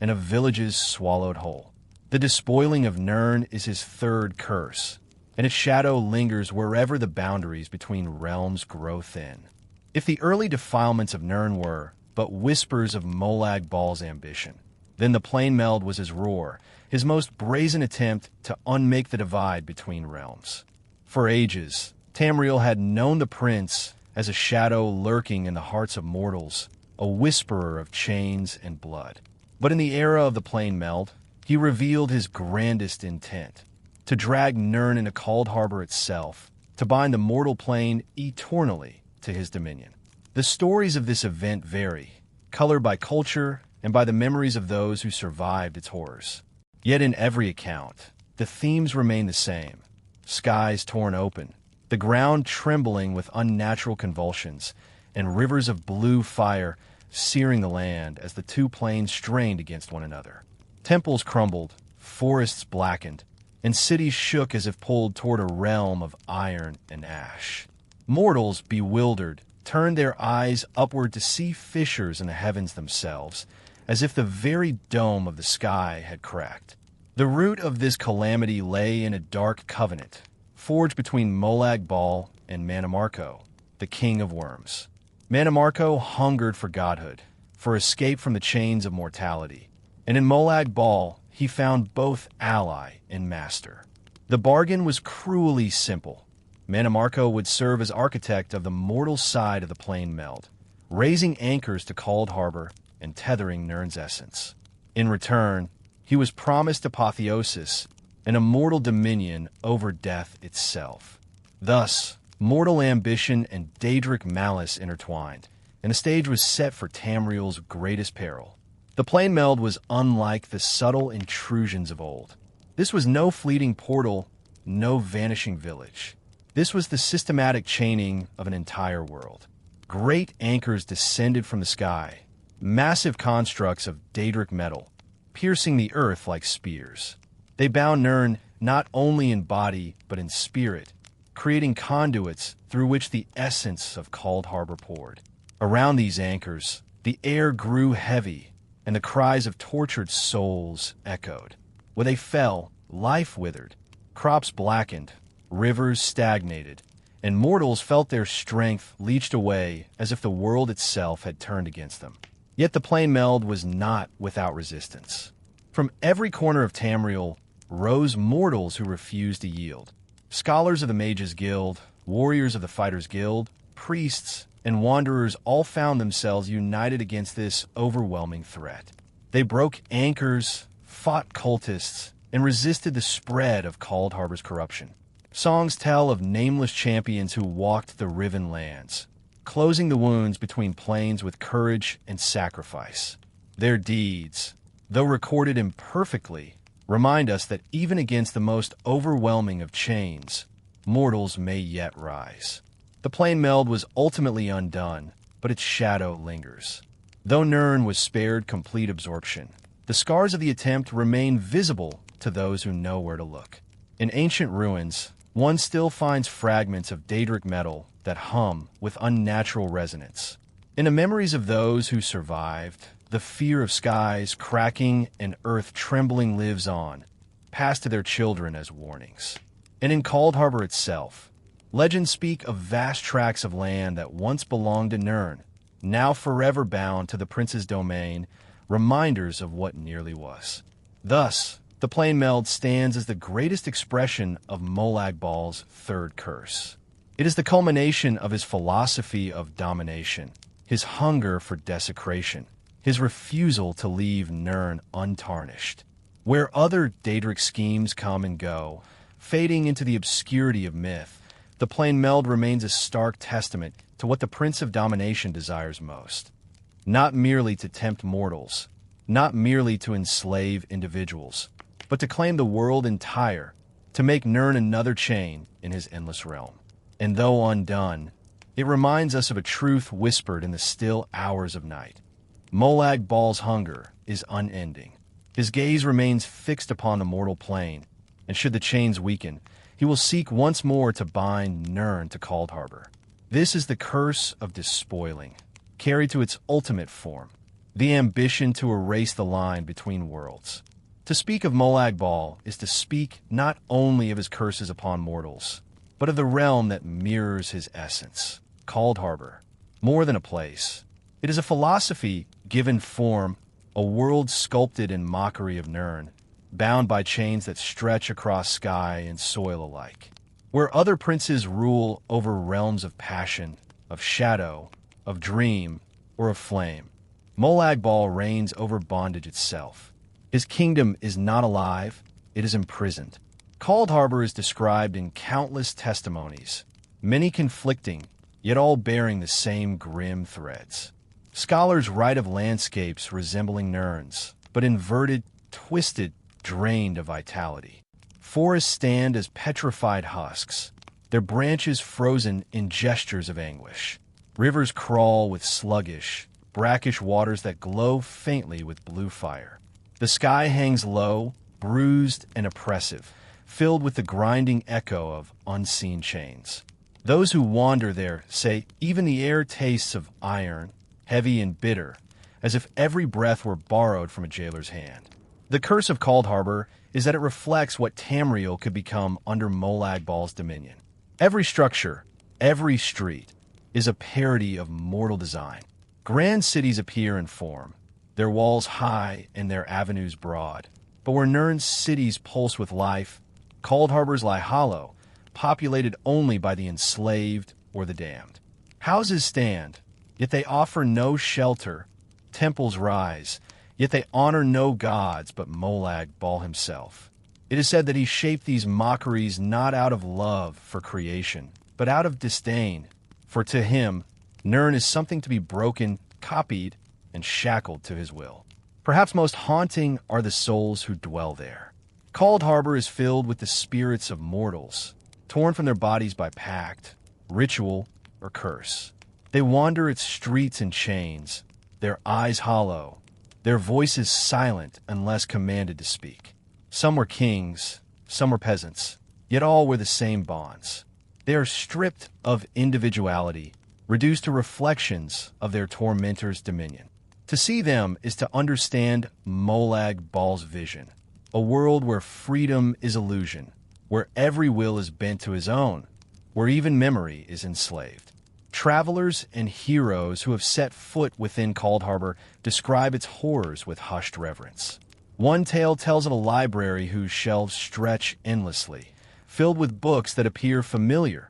and of villages swallowed whole. The despoiling of Nirn is his third curse, and its shadow lingers wherever the boundaries between realms grow thin. If the early defilements of Nirn were but whispers of Molag Bal's ambition, then the Plane Meld was his roar, his most brazen attempt to unmake the divide between realms. For ages, Tamriel had known the prince as a shadow lurking in the hearts of mortals, a whisperer of chains and blood. But in the era of the Plain Meld, he revealed his grandest intent, to drag Nirn into Coldharbour itself, to bind the mortal plane eternally to his dominion. The stories of this event vary, colored by culture and by the memories of those who survived its horrors. Yet in every account, the themes remain the same. Skies torn open, the ground trembling with unnatural convulsions, and rivers of blue fire searing the land as the two planes strained against one another. Temples crumbled, forests blackened, and cities shook as if pulled toward a realm of iron and ash. Mortals, bewildered, turned their eyes upward to see fissures in the heavens themselves, as if the very dome of the sky had cracked. The root of this calamity lay in a dark covenant, forged between Molag Bal and Mannimarco, the king of worms. Mannimarco hungered for godhood, for escape from the chains of mortality, and in Molag Bal he found both ally and master. The bargain was cruelly simple. Mannimarco would serve as architect of the mortal side of the Plain Meld, raising anchors to Coldharbour and tethering Nirn's essence. In return, he was promised apotheosis, an immortal dominion over death itself. Thus, mortal ambition and Daedric malice intertwined, and the stage was set for Tamriel's greatest peril. The Plain Meld was unlike the subtle intrusions of old. This was no fleeting portal, no vanishing village. This was the systematic chaining of an entire world. Great anchors descended from the sky, massive constructs of Daedric metal, piercing the earth like spears. They bound Nirn not only in body but in spirit, creating conduits through which the essence of Coldharbour poured. Around these anchors, the air grew heavy, and the cries of tortured souls echoed. Where they fell, life withered, crops blackened, rivers stagnated, and mortals felt their strength leached away as if the world itself had turned against them. Yet the Plain Meld was not without resistance. From every corner of Tamriel rose mortals who refused to yield. Scholars of the Mages Guild, warriors of the Fighters Guild, priests, and wanderers all found themselves united against this overwhelming threat. They broke anchors, fought cultists, and resisted the spread of Coldharbour's corruption. Songs tell of nameless champions who walked the riven lands, closing the wounds between planes with courage and sacrifice. Their deeds, though recorded imperfectly, remind us that even against the most overwhelming of chains, mortals may yet rise. The Plain Meld was ultimately undone, but its shadow lingers. Though Nirn was spared complete absorption, the scars of the attempt remain visible to those who know where to look. In ancient ruins, one still finds fragments of Daedric metal that hum with unnatural resonance. In the memories of those who survived, the fear of skies cracking and earth trembling lives on, passed to their children as warnings. And in Coldharbour itself, legends speak of vast tracts of land that once belonged to Nirn, now forever bound to the prince's domain, reminders of what nearly was. Thus, the Plain Meld stands as the greatest expression of Molag Bal's third curse. It is the culmination of his philosophy of domination, his hunger for desecration, his refusal to leave Nirn untarnished. Where other Daedric schemes come and go, fading into the obscurity of myth, the Plain Meld remains a stark testament to what the Prince of Domination desires most. Not merely to tempt mortals, not merely to enslave individuals, but to claim the world entire, to make Nirn another chain in his endless realm. And though undone, it reminds us of a truth whispered in the still hours of night. Molag Bal's hunger is unending. His gaze remains fixed upon the mortal plane, and should the chains weaken, he will seek once more to bind Nirn to Coldharbour. This is the curse of despoiling, carried to its ultimate form, the ambition to erase the line between worlds. To speak of Molag Bal is to speak not only of his curses upon mortals, but of the realm that mirrors his essence, Coldharbour. More than a place, it is a philosophy given form, a world sculpted in mockery of Nirn, bound by chains that stretch across sky and soil alike. Where other princes rule over realms of passion, of shadow, of dream, or of flame. Molag Bal reigns over bondage itself. His kingdom is not alive, it is imprisoned. Coldharbour is described in countless testimonies, many conflicting, yet all bearing the same grim threads. Scholars write of landscapes resembling Nirn's, but inverted, twisted, drained of vitality. Forests stand as petrified husks, their branches frozen in gestures of anguish. Rivers crawl with sluggish, brackish waters that glow faintly with blue fire. The sky hangs low, bruised and oppressive, filled with the grinding echo of unseen chains. Those who wander there say even the air tastes of iron, heavy and bitter, as if every breath were borrowed from a jailer's hand. The curse of Coldharbour is that it reflects what Tamriel could become under Molag Bal's dominion. Every structure, every street, is a parody of mortal design. Grand cities appear and form, their walls high and their avenues broad. But where Nirn's cities pulse with life, Coldharbour's lie hollow, populated only by the enslaved or the damned. Houses stand, yet they offer no shelter. Temples rise, yet they honor no gods but Molag Bal himself. It is said that he shaped these mockeries not out of love for creation, but out of disdain, for to him, Nirn is something to be broken, copied, and shackled to his will. Perhaps most haunting are the souls who dwell there. Coldharbour is filled with the spirits of mortals, torn from their bodies by pact, ritual, or curse. They wander its streets in chains, their eyes hollow, their voices silent unless commanded to speak. Some were kings, some were peasants, yet all were the same bonds. They are stripped of individuality, reduced to reflections of their tormentor's dominion. To see them is to understand Molag Bal's vision, a world where freedom is illusion, where every will is bent to his own, where even memory is enslaved. Travelers and heroes who have set foot within Coldharbour describe its horrors with hushed reverence. One tale tells of a library whose shelves stretch endlessly, filled with books that appear familiar.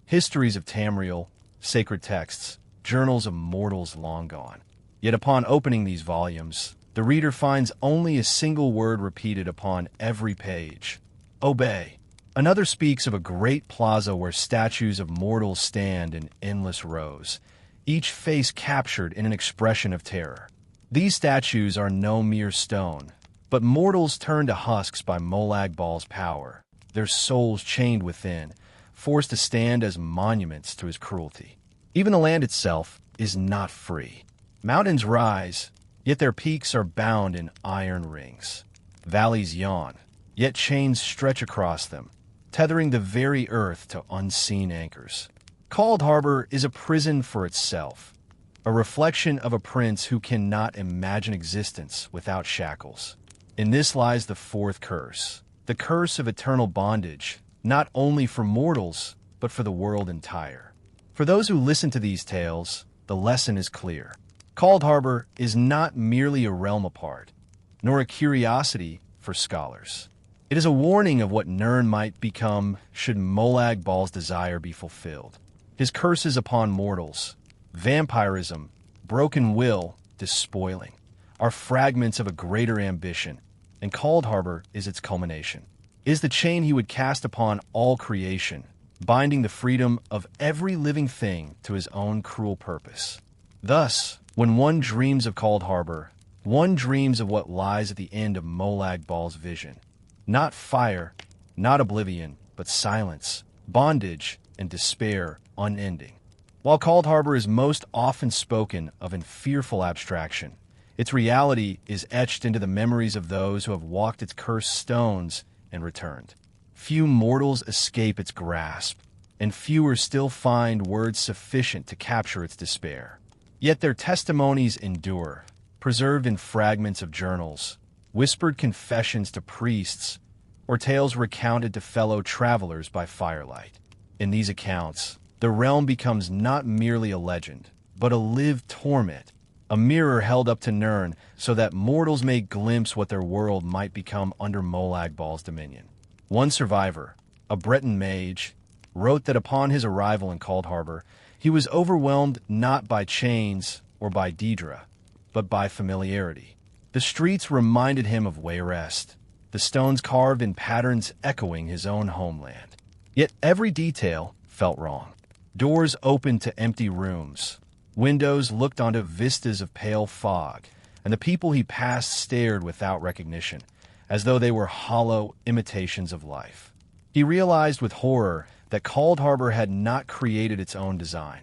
Histories of Tamriel, sacred texts, journals of mortals long gone. Yet upon opening these volumes, the reader finds only a single word repeated upon every page: obey. Another speaks of a great plaza where statues of mortals stand in endless rows, each face captured in an expression of terror. These statues are no mere stone, but mortals turned to husks by Molag Bal's power, their souls chained within, forced to stand as monuments to his cruelty. Even the land itself is not free. Mountains rise, yet their peaks are bound in iron rings. Valleys yawn, yet chains stretch across them, tethering the very earth to unseen anchors. Coldharbour is a prison for itself, a reflection of a prince who cannot imagine existence without shackles. In this lies the fourth curse, the curse of eternal bondage, not only for mortals, but for the world entire. For those who listen to these tales, the lesson is clear. Coldharbour is not merely a realm apart, nor a curiosity for scholars. It is a warning of what Nirn might become should Molag Bal's desire be fulfilled. His curses upon mortals, vampirism, broken will, despoiling, are fragments of a greater ambition, and Coldharbour is its culmination. It is the chain he would cast upon all creation, binding the freedom of every living thing to his own cruel purpose. Thus, when one dreams of Coldharbour, one dreams of what lies at the end of Molag Bal's vision. Not fire, not oblivion, but silence, bondage, and despair unending. While Coldharbour is most often spoken of in fearful abstraction, its reality is etched into the memories of those who have walked its cursed stones and returned. Few mortals escape its grasp, and fewer still find words sufficient to capture its despair. Yet their testimonies endure, preserved in fragments of journals, whispered confessions to priests, or tales recounted to fellow travelers by firelight. In these accounts, the realm becomes not merely a legend, but a lived torment, a mirror held up to Nirn so that mortals may glimpse what their world might become under Molag Bal's dominion. One survivor, a Breton mage, wrote that upon his arrival in Coldharbour, He was overwhelmed not by chains or by Daedra, but by familiarity. The streets reminded him of Wayrest, the stones carved in patterns echoing his own homeland. Yet every detail felt wrong. Doors opened to empty rooms. Windows looked onto vistas of pale fog, and the people he passed stared without recognition, as though they were hollow imitations of life. He realized with horror that Coldharbour had not created its own design.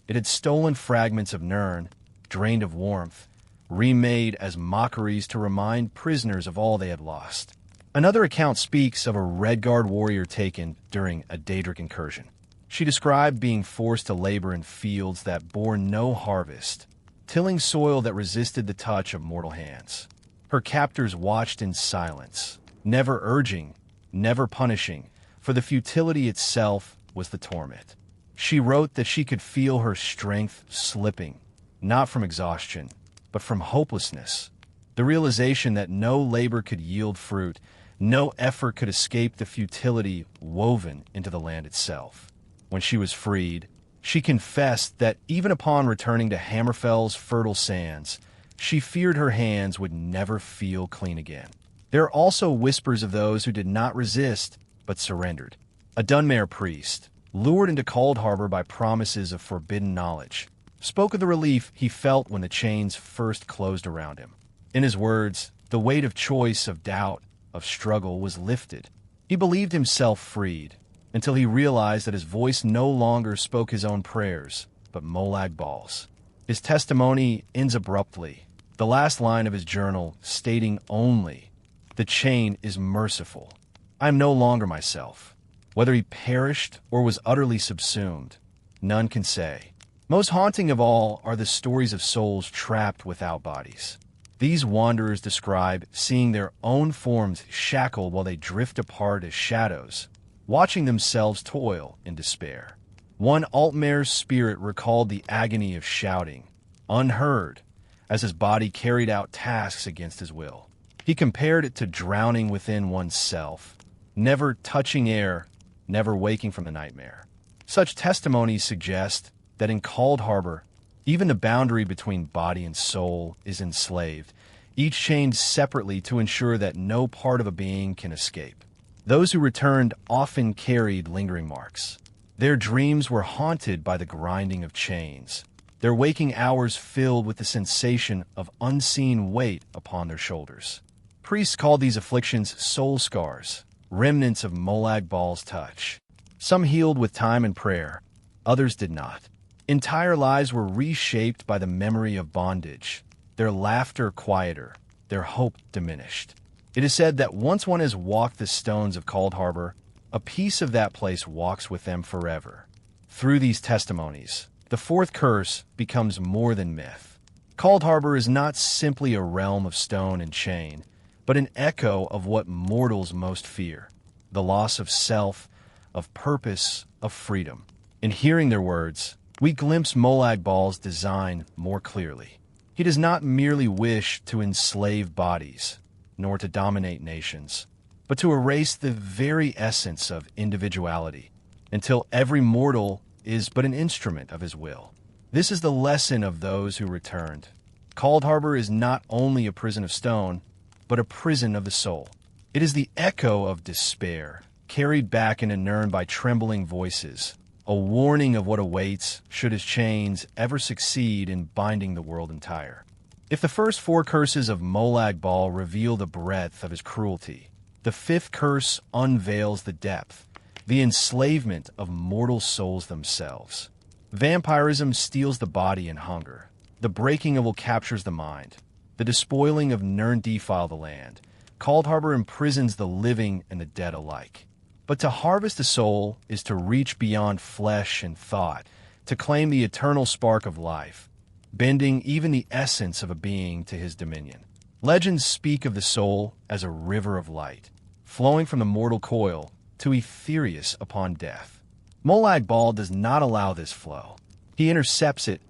It had stolen fragments of Nirn, drained of warmth, remade as mockeries to remind prisoners of all they had lost. Another account speaks of a Redguard warrior taken during a Daedric incursion. She described being forced to labor in fields that bore no harvest, tilling soil that resisted the touch of mortal hands. Her captors watched in silence, never urging, never punishing, for the futility itself was the torment. She wrote that she could feel her strength slipping, not from exhaustion, but from hopelessness. The realization that no labor could yield fruit, no effort could escape the futility woven into the land itself. When she was freed, she confessed that even upon returning to Hammerfell's fertile sands, she feared her hands would never feel clean again. There are also whispers of those who did not resist, but surrendered. A Dunmare priest, lured into Coldharbour by promises of forbidden knowledge, spoke of the relief he felt when the chains first closed around him. In his words, the weight of choice, of doubt, of struggle was lifted. He believed himself freed, until he realized that his voice no longer spoke his own prayers, but Molag Bal's. His testimony ends abruptly, the last line of his journal stating only, "The chain is merciful. I am no longer myself." Whether he perished or was utterly subsumed, none can say. Most haunting of all are the stories of souls trapped without bodies. These wanderers describe seeing their own forms shackled while they drift apart as shadows, watching themselves toil in despair. One Altmare's spirit recalled the agony of shouting, unheard, as his body carried out tasks against his will. He compared it to drowning within oneself, never touching air, never waking from the nightmare. Such testimonies suggest that in Coldharbour, even the boundary between body and soul is enslaved, each chained separately to ensure that no part of a being can escape. Those who returned often carried lingering marks. Their dreams were haunted by the grinding of chains, their waking hours filled with the sensation of unseen weight upon their shoulders. Priests called these afflictions soul scars, remnants of Molag Bal's touch. Some healed with time and prayer, others did not. Entire lives were reshaped by the memory of bondage, their laughter quieter, their hope diminished. It is said that once one has walked the stones of Coldharbour, a piece of that place walks with them forever. Through these testimonies, the fourth curse becomes more than myth. Coldharbour is not simply a realm of stone and chain, but an echo of what mortals most fear: the loss of self, of purpose, of freedom. In hearing their words, we glimpse Molag Bal's design more clearly. He does not merely wish to enslave bodies, nor to dominate nations, but to erase the very essence of individuality, until every mortal is but an instrument of his will. This is the lesson of those who returned. Coldharbour is not only a prison of stone, but a prison of the soul. It is the echo of despair, carried back into Nirn by trembling voices, a warning of what awaits should his chains ever succeed in binding the world entire. If the first four curses of Molag Bal reveal the breadth of his cruelty, the fifth curse unveils the depth, the enslavement of mortal souls themselves. Vampirism steals the body in hunger. The breaking of will captures the mind. The despoiling of Nirn defile the land. Coldharbour imprisons the living and the dead alike. But to harvest a soul is to reach beyond flesh and thought, to claim the eternal spark of life, bending even the essence of a being to his dominion. Legends speak of the soul as a river of light, flowing from the mortal coil to Aetherius upon death. Molag Bal does not allow this flow. He intercepts it,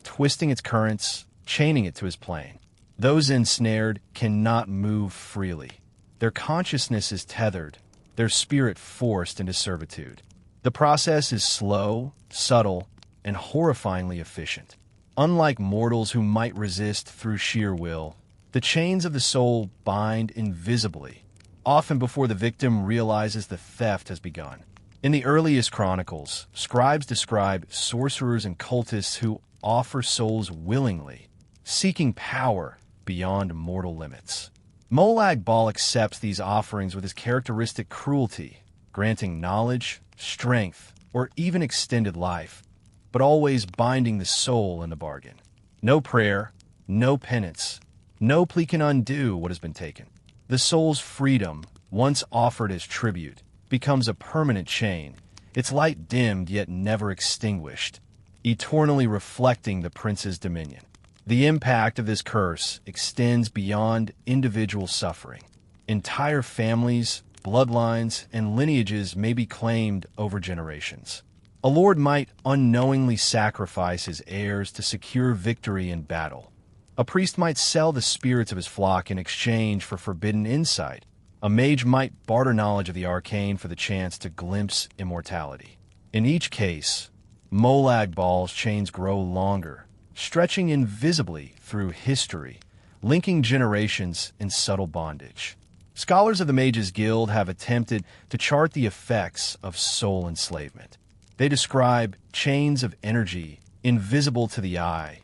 twisting its currents, chaining it to his plane. Those ensnared cannot move freely. Their consciousness is tethered, their spirit forced into servitude. The process is slow, subtle, and horrifyingly efficient. Unlike mortals who might resist through sheer will, the chains of the soul bind invisibly, often before the victim realizes the theft has begun. In the earliest chronicles, scribes describe sorcerers and cultists who offer souls willingly, seeking power beyond mortal limits. Molag Bal accepts these offerings with his characteristic cruelty, granting knowledge, strength, or even extended life, but always binding the soul in the bargain. No prayer, no penance, no plea can undo what has been taken. The soul's freedom, once offered as tribute, becomes a permanent chain, its light dimmed yet never extinguished, eternally reflecting the prince's dominion. The impact of this curse extends beyond individual suffering. Entire families, bloodlines, and lineages may be claimed over generations. A lord might unknowingly sacrifice his heirs to secure victory in battle. A priest might sell the spirits of his flock in exchange for forbidden insight. A mage might barter knowledge of the arcane for the chance to glimpse immortality. In each case, Molag Bal's chains grow longer, stretching invisibly through history, linking generations in subtle bondage. Scholars of the Mages Guild have attempted to chart the effects of soul enslavement. They describe chains of energy invisible to the eye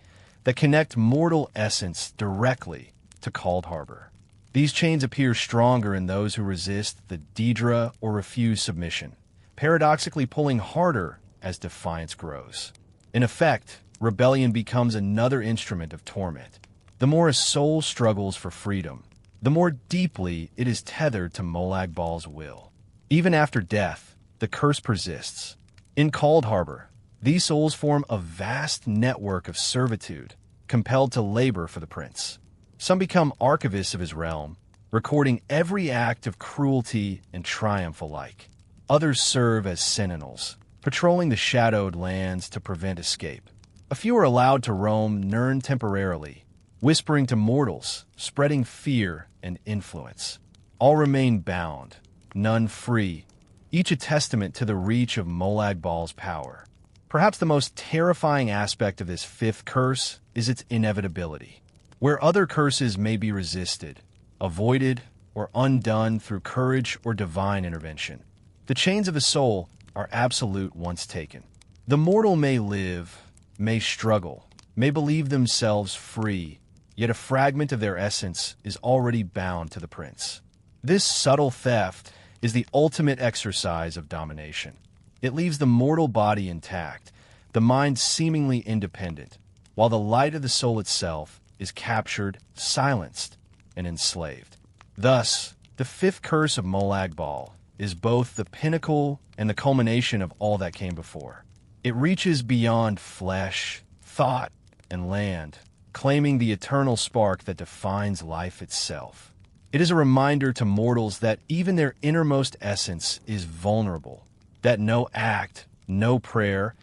that connect mortal essence directly to Coldharbour. These chains appear stronger in those who resist the Daedra or refuse submission, paradoxically pulling harder as defiance grows. In effect, rebellion becomes another instrument of torment. The more a soul struggles for freedom, the more deeply it is tethered to Molag Bal's will. Even after death, the curse persists. In Coldharbour, these souls form a vast network of servitude, compelled to labor for the prince. Some become archivists of his realm, recording every act of cruelty and triumph alike. Others serve as sentinels, patrolling the shadowed lands to prevent escape. A few are allowed to roam Nirn temporarily, whispering to mortals, spreading fear and influence. All remain bound, none free, each a testament to the reach of Molag Bal's power. Perhaps the most terrifying aspect of this fifth curse is its inevitability. Where other curses may be resisted, avoided, or undone through courage or divine intervention, the chains of the soul are absolute once taken. The mortal may live, may struggle, may believe themselves free, yet a fragment of their essence is already bound to the prince. This subtle theft is the ultimate exercise of domination. It leaves the mortal body intact, the mind seemingly independent, while the light of the soul itself is captured, silenced, and enslaved. Thus, the fifth curse of Molag Bal is both the pinnacle and the culmination of all that came before. It reaches beyond flesh, thought, and land, claiming the eternal spark that defines life itself. It is a reminder to mortals that even their innermost essence is vulnerable, that no act, no prayer,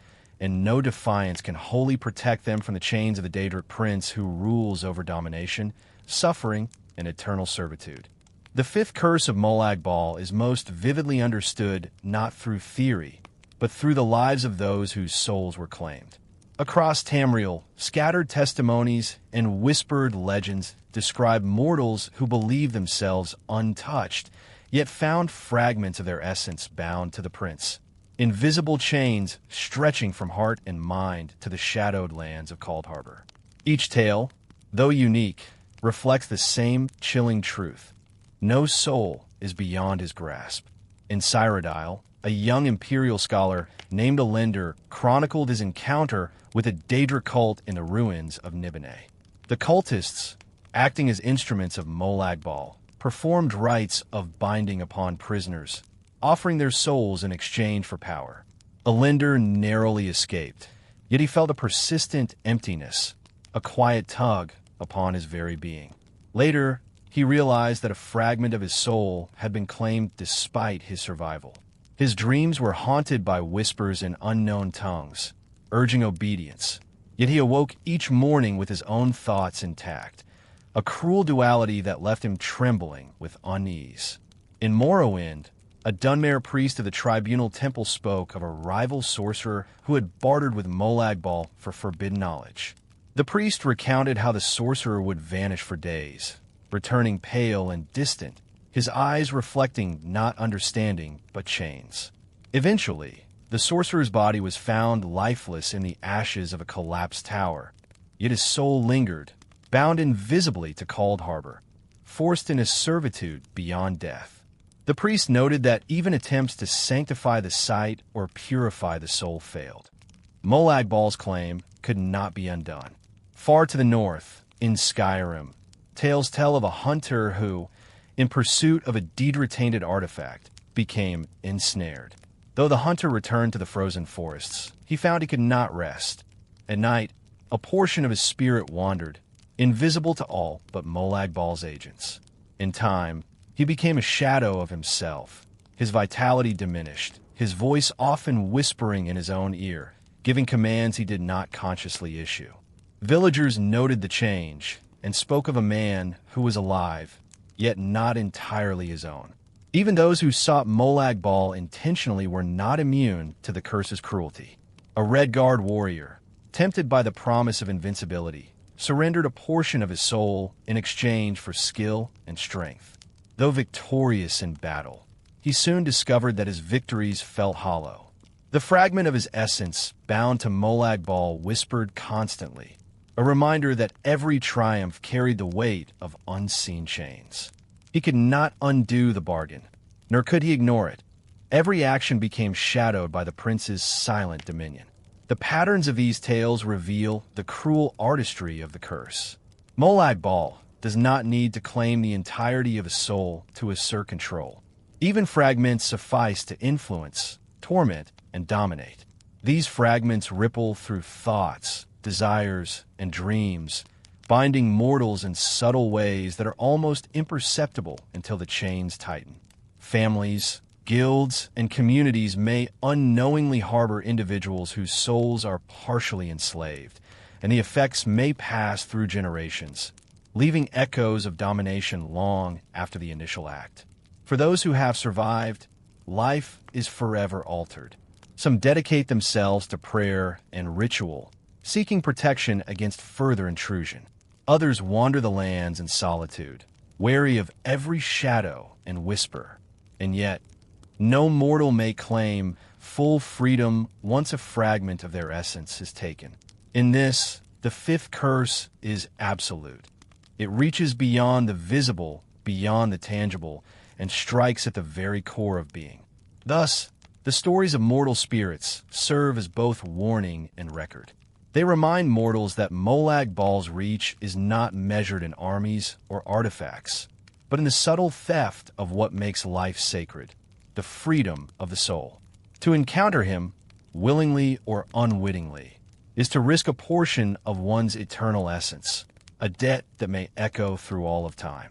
and no defiance can wholly protect them from the chains of the Daedric Prince who rules over domination, suffering, and eternal servitude. The fifth curse of Molag Bal is most vividly understood not through theory, but through the lives of those whose souls were claimed. Across Tamriel, scattered testimonies and whispered legends describe mortals who believe themselves untouched, yet found fragments of their essence bound to the prince. Invisible chains stretching from heart and mind to the shadowed lands of Coldharbour. Each tale, though unique, reflects the same chilling truth. No soul is beyond his grasp. In Cyrodiil, a young imperial scholar named Alender chronicled his encounter with a Daedric cult in the ruins of Nibene. The cultists, acting as instruments of Molag Bal, performed rites of binding upon prisoners, offering their souls in exchange for power. Alender narrowly escaped, yet he felt a persistent emptiness, a quiet tug upon his very being. Later, he realized that a fragment of his soul had been claimed despite his survival. His dreams were haunted by whispers in unknown tongues, urging obedience, yet he awoke each morning with his own thoughts intact, a cruel duality that left him trembling with unease. In Morrowind, A Dunmare priest of the Tribunal Temple spoke of a rival sorcerer who had bartered with Molag Bal for forbidden knowledge. The priest recounted how the sorcerer would vanish for days, returning pale and distant, his eyes reflecting not understanding but chains. Eventually, the sorcerer's body was found lifeless in the ashes of a collapsed tower, yet his soul lingered, bound invisibly to Coldharbour, forced into servitude beyond death. The priest noted that even attempts to sanctify the site or purify the soul failed. Molag Bal's claim could not be undone. Far to the north, in Skyrim, tales tell of a hunter who, in pursuit of a Daedric-tainted artifact, became ensnared. Though the hunter returned to the frozen forests, he found he could not rest. At night, a portion of his spirit wandered, invisible to all but Molag Bal's agents. In time, he became a shadow of himself. His vitality diminished, his voice often whispering in his own ear, giving commands he did not consciously issue. Villagers noted the change and spoke of a man who was alive, yet not entirely his own. Even those who sought Molag Bal intentionally were not immune to the curse's cruelty. A Redguard warrior, tempted by the promise of invincibility, surrendered a portion of his soul in exchange for skill and strength. Though victorious in battle, he soon discovered that his victories felt hollow. The fragment of his essence, bound to Molag Bal, whispered constantly, a reminder that every triumph carried the weight of unseen chains. He could not undo the bargain, nor could he ignore it. Every action became shadowed by the prince's silent dominion. The patterns of these tales reveal the cruel artistry of the curse. Molag Bal does not need to claim the entirety of a soul to assert control. Even fragments suffice to influence, torment, and dominate. These fragments ripple through thoughts, desires, and dreams, binding mortals in subtle ways that are almost imperceptible until the chains tighten. Families, guilds, and communities may unknowingly harbor individuals whose souls are partially enslaved, and the effects may pass through generations, leaving echoes of domination long after the initial act. For those who have survived, life is forever altered. Some dedicate themselves to prayer and ritual, seeking protection against further intrusion. Others wander the lands in solitude, wary of every shadow and whisper. And yet, no mortal may claim full freedom once a fragment of their essence is taken. In this, the fifth curse is absolute. It reaches beyond the visible, beyond the tangible, and strikes at the very core of being. Thus, the stories of mortal spirits serve as both warning and record. They remind mortals that Molag Bal's reach is not measured in armies or artifacts, but in the subtle theft of what makes life sacred, the freedom of the soul. To encounter him, willingly or unwittingly, is to risk a portion of one's eternal essence, a debt that may echo through all of time.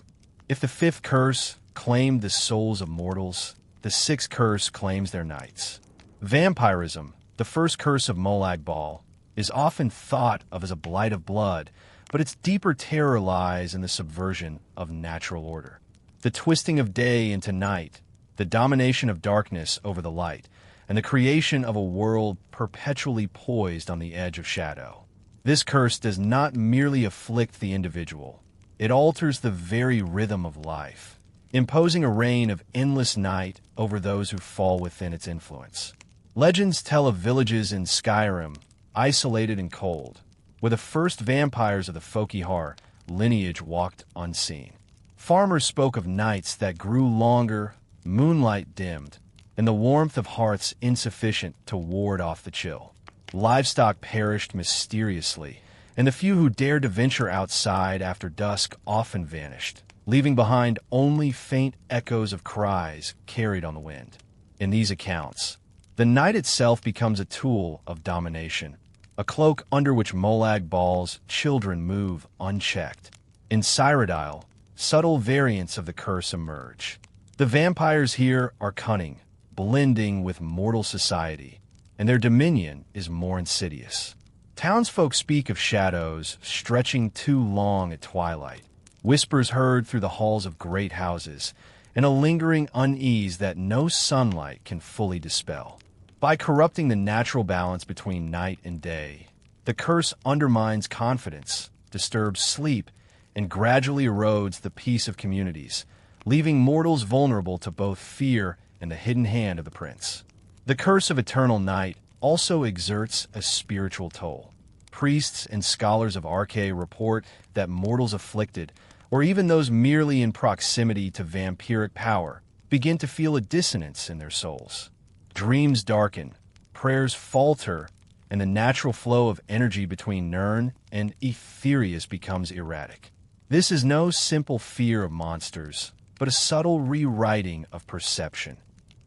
If the fifth curse claimed the souls of mortals, the sixth curse claims their knights. Vampirism, the first curse of Molag Bal, is often thought of as a blight of blood, but its deeper terror lies in the subversion of natural order. The twisting of day into night, the domination of darkness over the light, and the creation of a world perpetually poised on the edge of shadow. This curse does not merely afflict the individual, it alters the very rhythm of life, imposing a reign of endless night over those who fall within its influence. Legends tell of villages in Skyrim, isolated and cold, where the first vampires of the Folkihar lineage walked unseen. Farmers spoke of nights that grew longer, moonlight dimmed, and the warmth of hearths insufficient to ward off the chill. Livestock perished mysteriously, and the few who dared to venture outside after dusk often vanished, leaving behind only faint echoes of cries carried on the wind. In these accounts, the night itself becomes a tool of domination, a cloak under which Molag Bal's children move unchecked. In Cyrodiil, subtle variants of the curse emerge. The vampires here are cunning, blending with mortal society, and their dominion is more insidious. Townsfolk speak of shadows stretching too long at twilight, whispers heard through the halls of great houses, and a lingering unease that no sunlight can fully dispel. By corrupting the natural balance between night and day, the curse undermines confidence, disturbs sleep, and gradually erodes the peace of communities, leaving mortals vulnerable to both fear and the hidden hand of the prince. The curse of eternal night also exerts a spiritual toll. Priests and scholars of Arche report that mortals afflicted, or even those merely in proximity to vampiric power, begin to feel a dissonance in their souls. Dreams darken, prayers falter, and the natural flow of energy between Nirn and Aetherius becomes erratic. This is no simple fear of monsters, but a subtle rewriting of perception.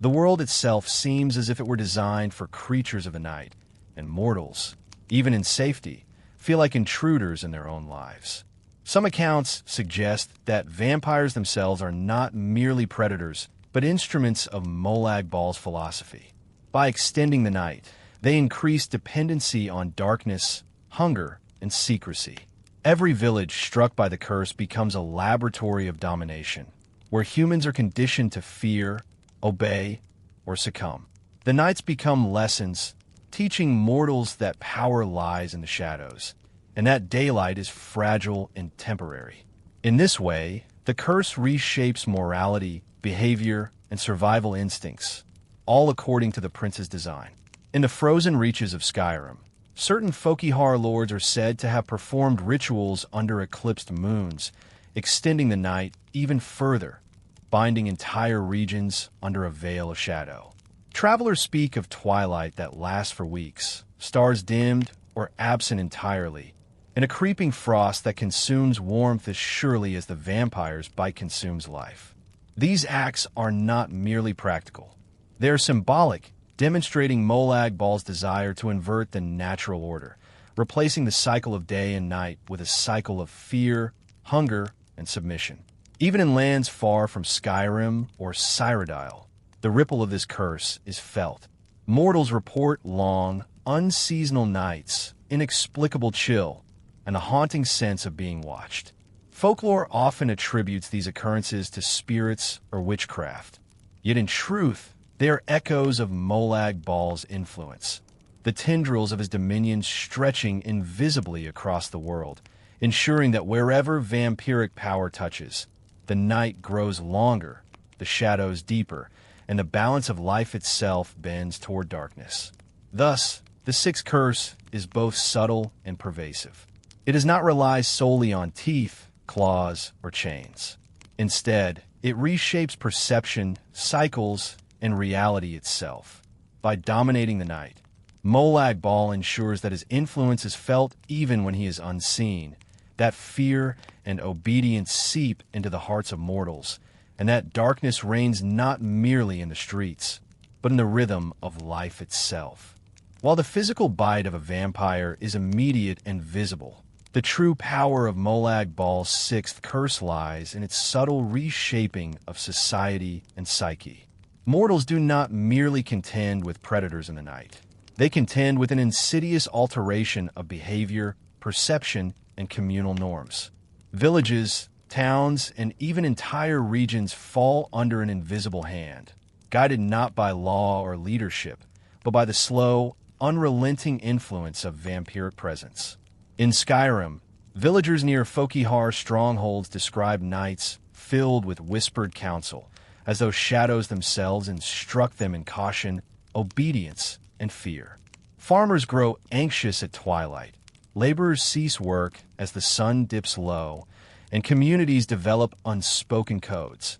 The world itself seems as if it were designed for creatures of the night, and mortals, even in safety, feel like intruders in their own lives. Some accounts suggest that vampires themselves are not merely predators, but instruments of Molag Bal's philosophy. By extending the night, they increase dependency on darkness, hunger, and secrecy. Every village struck by the curse becomes a laboratory of domination, where humans are conditioned to fear, obey, or succumb. The nights become lessons, teaching mortals that power lies in the shadows, and that daylight is fragile and temporary. In this way, the curse reshapes morality, behavior, and survival instincts, all according to the prince's design. In the frozen reaches of Skyrim, certain Folkihar lords are said to have performed rituals under eclipsed moons, extending the night even further, binding entire regions under a veil of shadow. Travelers speak of twilight that lasts for weeks, stars dimmed or absent entirely, and a creeping frost that consumes warmth as surely as the vampire's bite consumes life. These acts are not merely practical. They are symbolic, demonstrating Molag Bal's desire to invert the natural order, replacing the cycle of day and night with a cycle of fear, hunger, and submission. Even in lands far from Skyrim or Cyrodiil, the ripple of this curse is felt. Mortals report long, unseasonal nights, inexplicable chill, and a haunting sense of being watched. Folklore often attributes these occurrences to spirits or witchcraft. Yet in truth, they are echoes of Molag Bal's influence, the tendrils of his dominion stretching invisibly across the world, ensuring that wherever vampiric power touches, the night grows longer, the shadows deeper, and the balance of life itself bends toward darkness. Thus, the sixth curse is both subtle and pervasive. It does not rely solely on teeth, claws, or chains. Instead, it reshapes perception, cycles, and reality itself. By dominating the night, Molag Bal ensures that his influence is felt even when he is unseen, that fear and obedience seep into the hearts of mortals, and that darkness reigns not merely in the streets, but in the rhythm of life itself. While the physical bite of a vampire is immediate and visible, the true power of Molag Bal's sixth curse lies in its subtle reshaping of society and psyche. Mortals do not merely contend with predators in the night. They contend with an insidious alteration of behavior, perception, and communal norms. Villages, towns, and even entire regions fall under an invisible hand, guided not by law or leadership, but by the slow, unrelenting influence of vampiric presence. In Skyrim, villagers near Folkihar strongholds describe nights filled with whispered counsel, as though shadows themselves instruct them in caution, obedience, and fear. Farmers grow anxious at twilight. Laborers cease work as the sun dips low, and communities develop unspoken codes.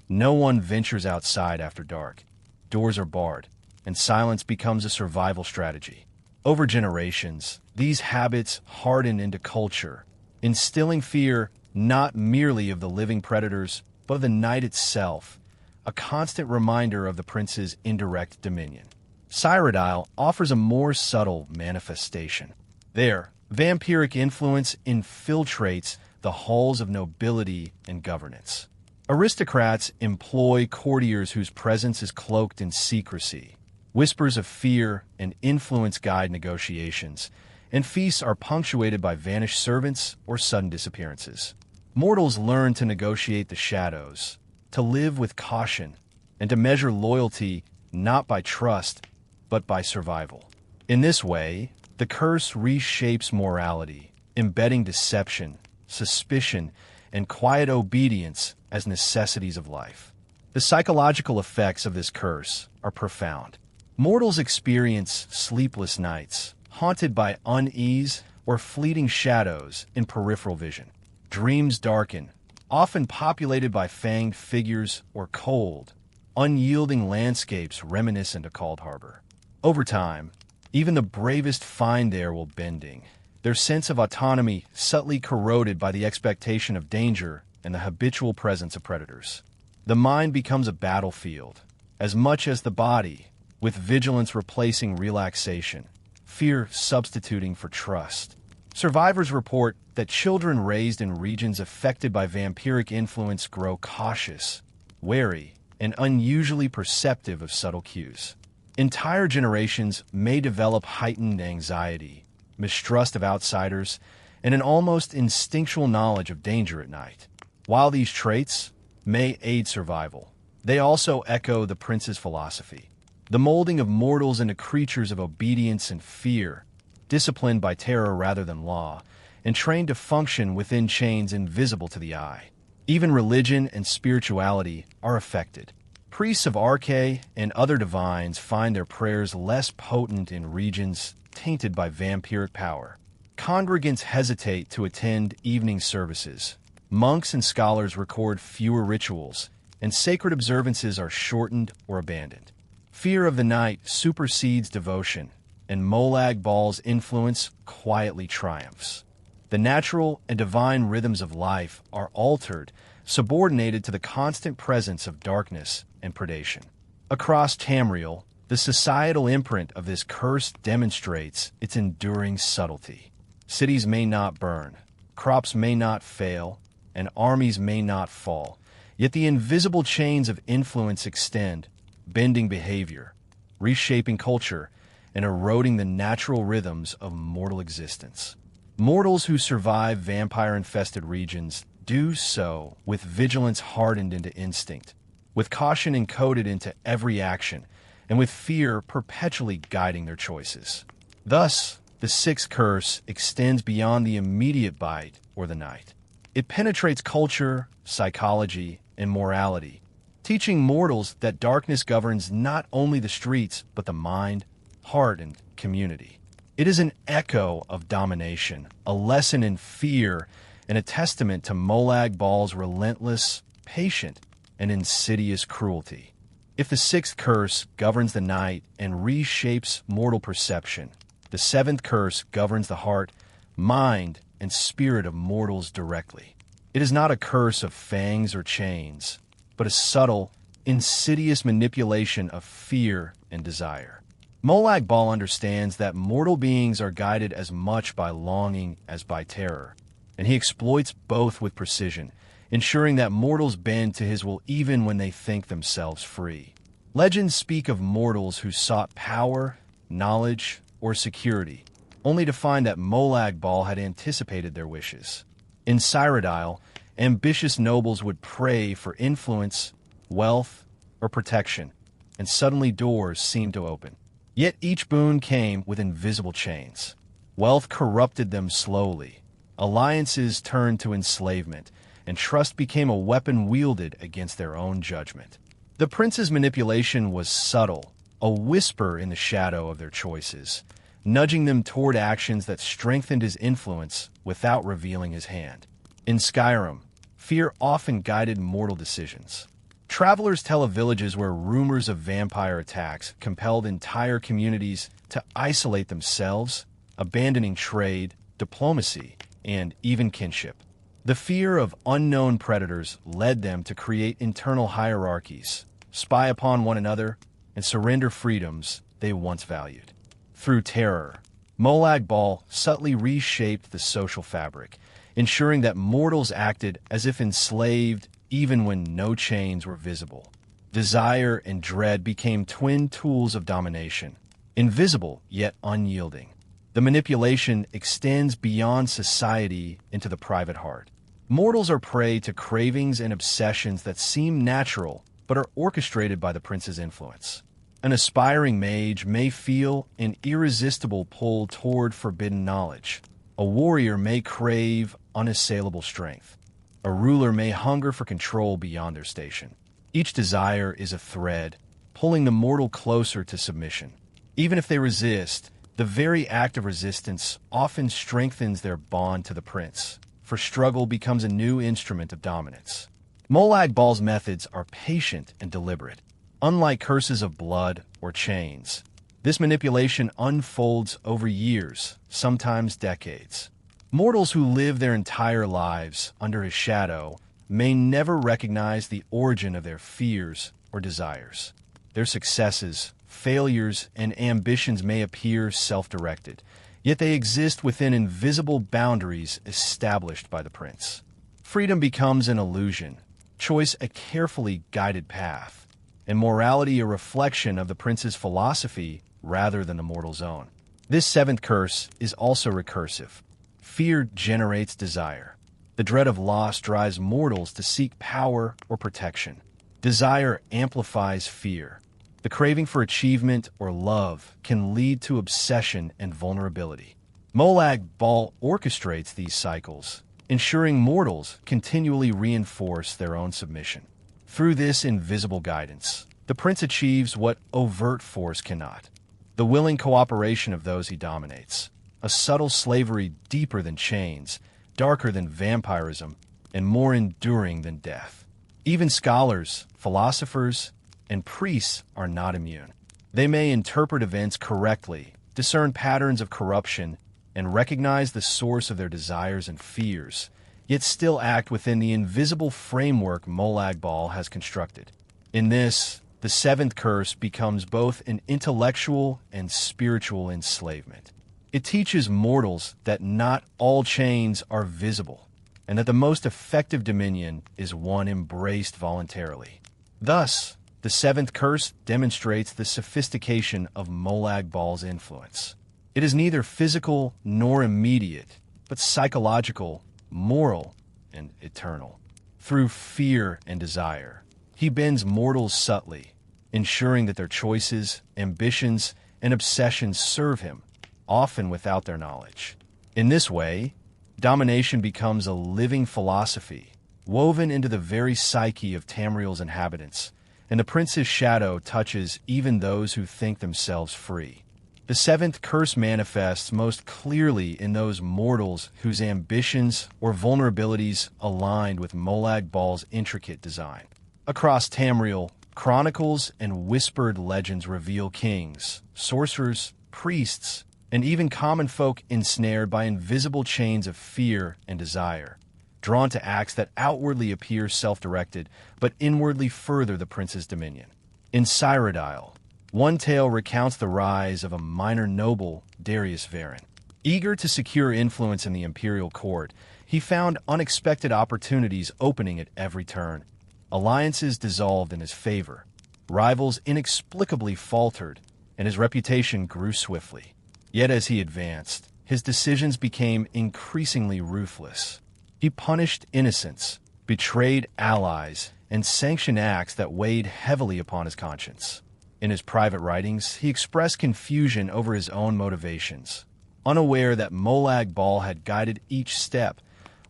No one ventures outside after dark. Doors are barred, and silence becomes a survival strategy. Over generations, these habits harden into culture, instilling fear not merely of the living predators, but of the night itself, a constant reminder of the prince's indirect dominion. Cyrodiil offers a more subtle manifestation. There, vampiric influence infiltrates the halls of nobility and governance. Aristocrats employ courtiers whose presence is cloaked in secrecy. Whispers of fear and influence guide negotiations, and feasts are punctuated by vanished servants or sudden disappearances. Mortals learn to negotiate the shadows, to live with caution, and to measure loyalty not by trust, but by survival. In this way, the curse reshapes morality, embedding deception, suspicion, and quiet obedience as necessities of life. The psychological effects of this curse are profound. Mortals experience sleepless nights, haunted by unease or fleeting shadows in peripheral vision. Dreams darken, often populated by fanged figures or cold, unyielding landscapes reminiscent of Coldharbour. Over time, even the bravest find there will bending, their sense of autonomy subtly corroded by the expectation of danger and the habitual presence of predators. The mind becomes a battlefield, as much as the body, with vigilance replacing relaxation, fear substituting for trust. Survivors report that children raised in regions affected by vampiric influence grow cautious, wary, and unusually perceptive of subtle cues. Entire generations may develop heightened anxiety, mistrust of outsiders, and an almost instinctual knowledge of danger at night. While these traits may aid survival, they also echo the prince's philosophy, the molding of mortals into creatures of obedience and fear, disciplined by terror rather than law, and trained to function within chains invisible to the eye. Even religion and spirituality are affected. Priests of Arche and other divines find their prayers less potent in regions tainted by vampiric power. Congregants hesitate to attend evening services. Monks and scholars record fewer rituals, and sacred observances are shortened or abandoned. Fear of the night supersedes devotion, and Molag Bal's influence quietly triumphs. The natural and divine rhythms of life are altered, subordinated to the constant presence of darkness and predation. Across Tamriel, the societal imprint of this curse demonstrates its enduring subtlety. Cities may not burn, crops may not fail, and armies may not fall, yet the invisible chains of influence extend, bending behavior, reshaping culture, and eroding the natural rhythms of mortal existence. Mortals who survive vampire-infested regions do so with vigilance hardened into instinct, with caution encoded into every action, and with fear perpetually guiding their choices. Thus, the sixth curse extends beyond the immediate bite or the night. It penetrates culture, psychology, and morality, teaching mortals that darkness governs not only the streets, but the mind, heart, and community. It is an echo of domination, a lesson in fear, and a testament to Molag Bal's relentless, patient, and insidious cruelty. If the sixth curse governs the night and reshapes mortal perception, the seventh curse governs the heart, mind, and spirit of mortals directly. It is not a curse of fangs or chains, but a subtle, insidious manipulation of fear and desire. Molag Bal understands that mortal beings are guided as much by longing as by terror, and he exploits both with precision, ensuring that mortals bend to his will even when they think themselves free. Legends speak of mortals who sought power, knowledge, or security, only to find that Molag Bal had anticipated their wishes. In Cyrodiil, ambitious nobles would pray for influence, wealth, or protection, and suddenly doors seemed to open. Yet each boon came with invisible chains. Wealth corrupted them slowly. Alliances turned to enslavement, and trust became a weapon wielded against their own judgment. The prince's manipulation was subtle, a whisper in the shadow of their choices, nudging them toward actions that strengthened his influence without revealing his hand. In Skyrim, fear often guided mortal decisions. Travelers tell of villages where rumors of vampire attacks compelled entire communities to isolate themselves, abandoning trade, diplomacy, and even kinship. The fear of unknown predators led them to create internal hierarchies, spy upon one another, and surrender freedoms they once valued. Through terror, Molag Bal subtly reshaped the social fabric, ensuring that mortals acted as if enslaved even when no chains were visible. Desire and dread became twin tools of domination, invisible yet unyielding. The manipulation extends beyond society into the private heart. Mortals are prey to cravings and obsessions that seem natural but are orchestrated by the prince's influence. An aspiring mage may feel an irresistible pull toward forbidden knowledge. A warrior may crave unassailable strength. A ruler may hunger for control beyond their station. Each desire is a thread, pulling the mortal closer to submission. Even if they resist, the very act of resistance often strengthens their bond to the prince, for struggle becomes a new instrument of dominance. Molag Bal's methods are patient and deliberate. Unlike curses of blood or chains, this manipulation unfolds over years, sometimes decades. Mortals who live their entire lives under his shadow may never recognize the origin of their fears or desires. Their successes, failures, and ambitions may appear self-directed, yet they exist within invisible boundaries established by the prince. Freedom becomes an illusion, choice a carefully guided path, and morality a reflection of the prince's philosophy rather than the mortal's own. This seventh curse is also recursive. Fear generates desire. The dread of loss drives mortals to seek power or protection. Desire amplifies fear. The craving for achievement or love can lead to obsession and vulnerability. Molag Bal orchestrates these cycles, ensuring mortals continually reinforce their own submission. Through this invisible guidance, the prince achieves what overt force cannot: the willing cooperation of those he dominates, a subtle slavery deeper than chains, darker than vampirism, and more enduring than death. Even scholars, philosophers, and priests are not immune. They may interpret events correctly, discern patterns of corruption, and recognize the source of their desires and fears, yet still act within the invisible framework Molag Bal has constructed. In this, the seventh curse becomes both an intellectual and spiritual enslavement. It teaches mortals that not all chains are visible, and that the most effective dominion is one embraced voluntarily. Thus, the seventh curse demonstrates the sophistication of Molag Bal's influence. It is neither physical nor immediate, but psychological, moral, and eternal. Through fear and desire, he bends mortals subtly, ensuring that their choices, ambitions, and obsessions serve him, often without their knowledge. In this way, domination becomes a living philosophy, woven into the very psyche of Tamriel's inhabitants, and the prince's shadow touches even those who think themselves free. The seventh curse manifests most clearly in those mortals whose ambitions or vulnerabilities aligned with Molag Bal's intricate design. Across Tamriel, chronicles and whispered legends reveal kings, sorcerers, priests, and even common folk ensnared by invisible chains of fear and desire, drawn to acts that outwardly appear self-directed but inwardly further the prince's dominion. In Cyrodiil, one tale recounts the rise of a minor noble, Darius Varen. Eager to secure influence in the imperial court, he found unexpected opportunities opening at every turn. Alliances dissolved in his favor, rivals inexplicably faltered, and his reputation grew swiftly. Yet as he advanced, his decisions became increasingly ruthless. He punished innocents, betrayed allies, and sanctioned acts that weighed heavily upon his conscience. In his private writings, he expressed confusion over his own motivations, unaware that Molag Bal had guided each step,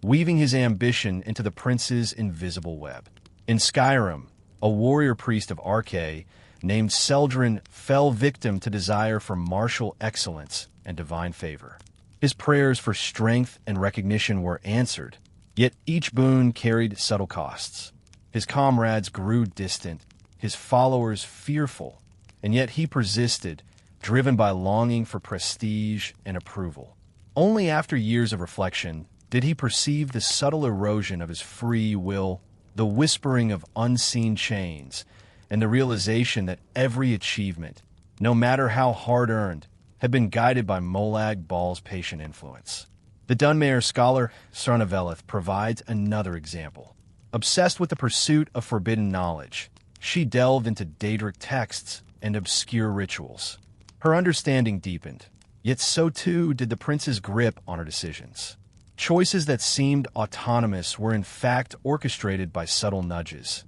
weaving his ambition into the prince's invisible web. In Skyrim, a warrior priest of Arkay named Seldrin fell victim to desire for martial excellence and divine favor. His prayers for strength and recognition were answered, yet each boon carried subtle costs. His comrades grew distant, his followers fearful, and yet he persisted, driven by longing for prestige and approval. Only after years of reflection did he perceive the subtle erosion of his free will, the whispering of unseen chains, and the realization that every achievement, no matter how hard-earned, had been guided by Molag Bal's patient influence. The Dunmere scholar Sarnaveleth provides another example. Obsessed with the pursuit of forbidden knowledge, she delved into Daedric texts and obscure rituals. Her understanding deepened, yet so too did the prince's grip on her decisions. Choices that seemed autonomous were in fact orchestrated by subtle nudges.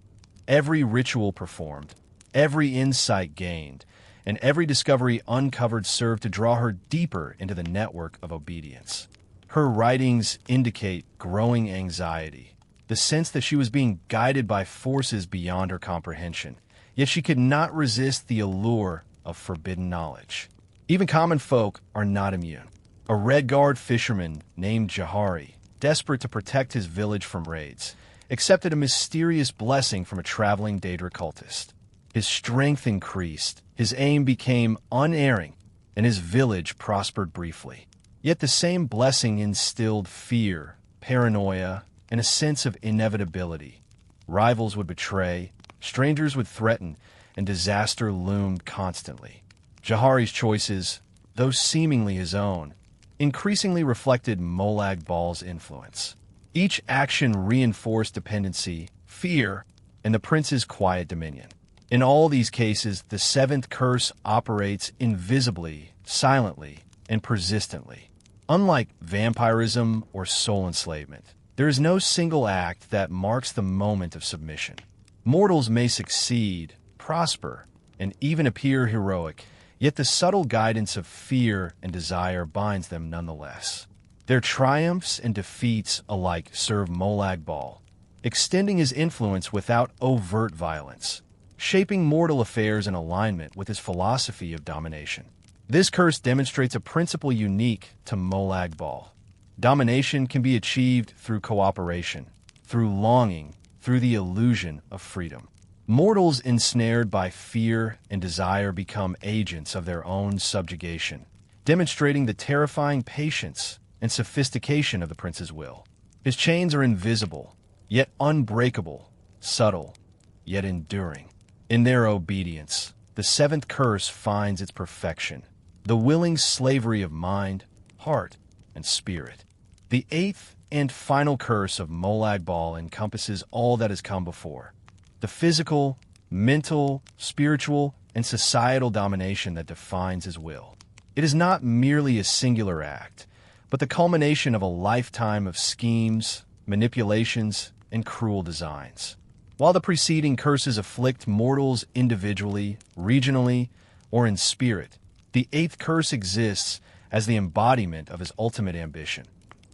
Every ritual performed, every insight gained, and every discovery uncovered served to draw her deeper into the network of obedience. Her writings indicate growing anxiety, the sense that she was being guided by forces beyond her comprehension, yet she could not resist the allure of forbidden knowledge. Even common folk are not immune. A Redguard fisherman named Jahari, desperate to protect his village from raids, accepted a mysterious blessing from a traveling Daedric cultist. His strength increased, his aim became unerring, and his village prospered briefly. Yet the same blessing instilled fear, paranoia, and a sense of inevitability. Rivals would betray, strangers would threaten, and disaster loomed constantly. Jahari's choices, though seemingly his own, increasingly reflected Molag Bal's influence. Each action reinforced dependency, fear, and the prince's quiet dominion. In all these cases, the seventh curse operates invisibly, silently, and persistently. Unlike vampirism or soul enslavement, there is no single act that marks the moment of submission. Mortals may succeed, prosper, and even appear heroic, yet the subtle guidance of fear and desire binds them nonetheless. Their triumphs and defeats alike serve Molag Bal, extending his influence without overt violence, shaping mortal affairs in alignment with his philosophy of domination. This curse demonstrates a principle unique to Molag Bal. Domination can be achieved through cooperation, through longing, through the illusion of freedom. Mortals ensnared by fear and desire become agents of their own subjugation, demonstrating the terrifying patience and sophistication of the prince's will. His chains are invisible, yet unbreakable, subtle, yet enduring. In their obedience, the seventh curse finds its perfection, the willing slavery of mind, heart, and spirit. The eighth and final curse of Molag Bal encompasses all that has come before. The physical, mental, spiritual, and societal domination that defines his will. It is not merely a singular act, but the culmination of a lifetime of schemes, manipulations, and cruel designs. While the preceding curses afflict mortals individually, regionally, or in spirit, the eighth curse exists as the embodiment of his ultimate ambition,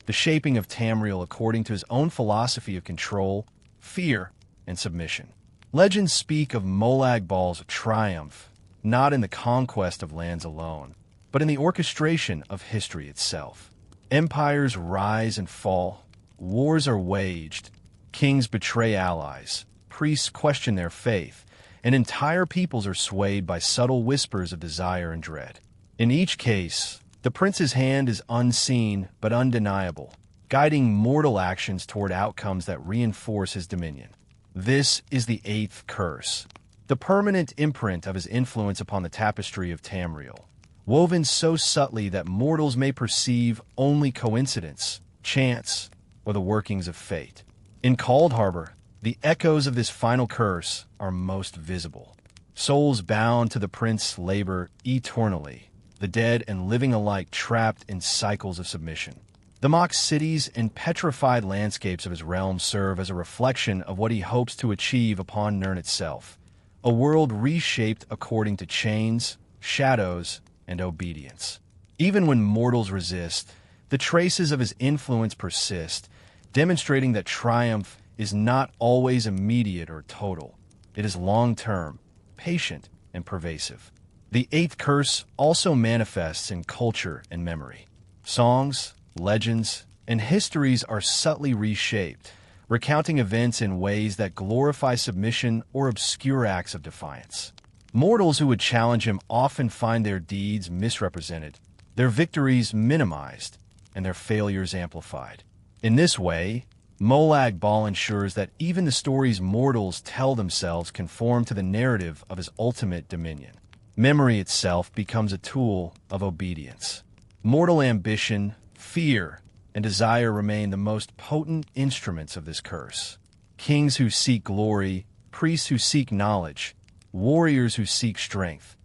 the shaping of Tamriel according to his own philosophy of control, fear, and submission. Legends speak of Molag Bal's triumph, not in the conquest of lands alone, but in the orchestration of history itself. Empires rise and fall, wars are waged, kings betray allies, priests question their faith, and entire peoples are swayed by subtle whispers of desire and dread. In each case, the prince's hand is unseen but undeniable, guiding mortal actions toward outcomes that reinforce his dominion. This is the eighth curse, the permanent imprint of his influence upon the tapestry of Tamriel, woven so subtly that mortals may perceive only coincidence, chance, or the workings of fate. In Coldharbour, the echoes of this final curse are most visible. Souls bound to the prince's labor eternally, the dead and living alike trapped in cycles of submission. The mock cities and petrified landscapes of his realm serve as a reflection of what he hopes to achieve upon Nirn itself, a world reshaped according to chains, shadows, and obedience. Even when mortals resist, the traces of his influence persist, demonstrating that triumph is not always immediate or total. It is long-term, patient, and pervasive. The eighth curse also manifests in culture and memory. Songs, legends, and histories are subtly reshaped, recounting events in ways that glorify submission or obscure acts of defiance. Mortals who would challenge him often find their deeds misrepresented, their victories minimized, and their failures amplified. In this way, Molag Bal ensures that even the stories mortals tell themselves conform to the narrative of his ultimate dominion. Memory itself becomes a tool of obedience. Mortal ambition, fear, and desire remain the most potent instruments of this curse. Kings who seek glory, priests who seek knowledge, warriors who seek strength,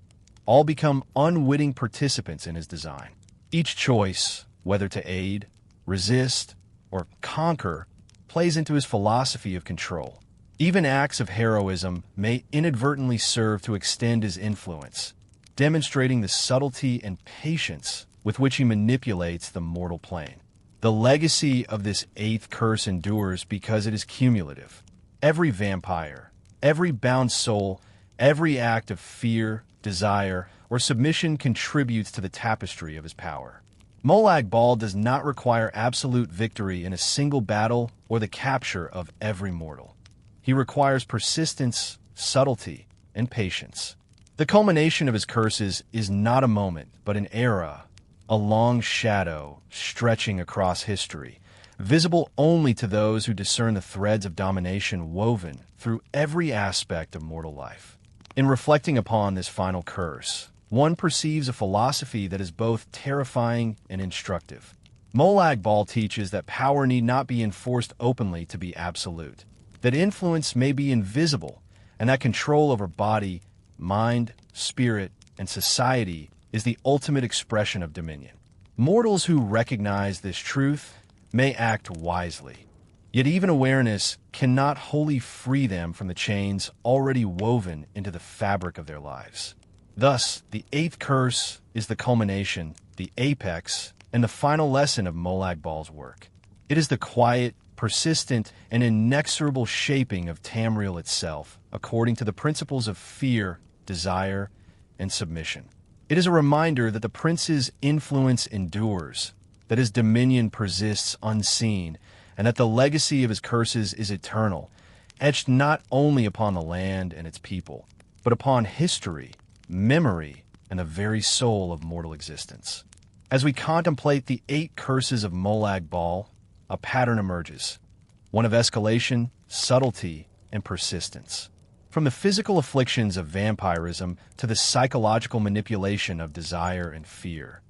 all become unwitting participants in his design. Each choice, whether to aid, resist, or conquer plays into his philosophy of control. Even acts of heroism may inadvertently serve to extend his influence, demonstrating the subtlety and patience with which he manipulates the mortal plane. The legacy of this eighth curse endures because it is cumulative. Every vampire, every bound soul, every act of fear, desire, or submission contributes to the tapestry of his power. Molag Bal does not require absolute victory in a single battle or the capture of every mortal. He requires persistence, subtlety, and patience. The culmination of his curses is not a moment, but an era, a long shadow stretching across history, visible only to those who discern the threads of domination woven through every aspect of mortal life. In reflecting upon this final curse, one perceives a philosophy that is both terrifying and instructive. Molag Bal teaches that power need not be enforced openly to be absolute, that influence may be invisible, and that control over body, mind, spirit, and society is the ultimate expression of dominion. Mortals who recognize this truth may act wisely, yet even awareness cannot wholly free them from the chains already woven into the fabric of their lives. Thus, the eighth curse is the culmination, the apex, and the final lesson of Molag Bal's work. It is the quiet, persistent, and inexorable shaping of Tamriel itself, according to the principles of fear, desire, and submission. It is a reminder that the prince's influence endures, that his dominion persists unseen, and that the legacy of his curses is eternal, etched not only upon the land and its people, but upon history, memory, and the very soul of mortal existence. As we contemplate the 8 curses of Molag Bal, a pattern emerges, one of escalation, subtlety, and persistence. From the physical afflictions of vampirism to the psychological manipulation of desire and fear,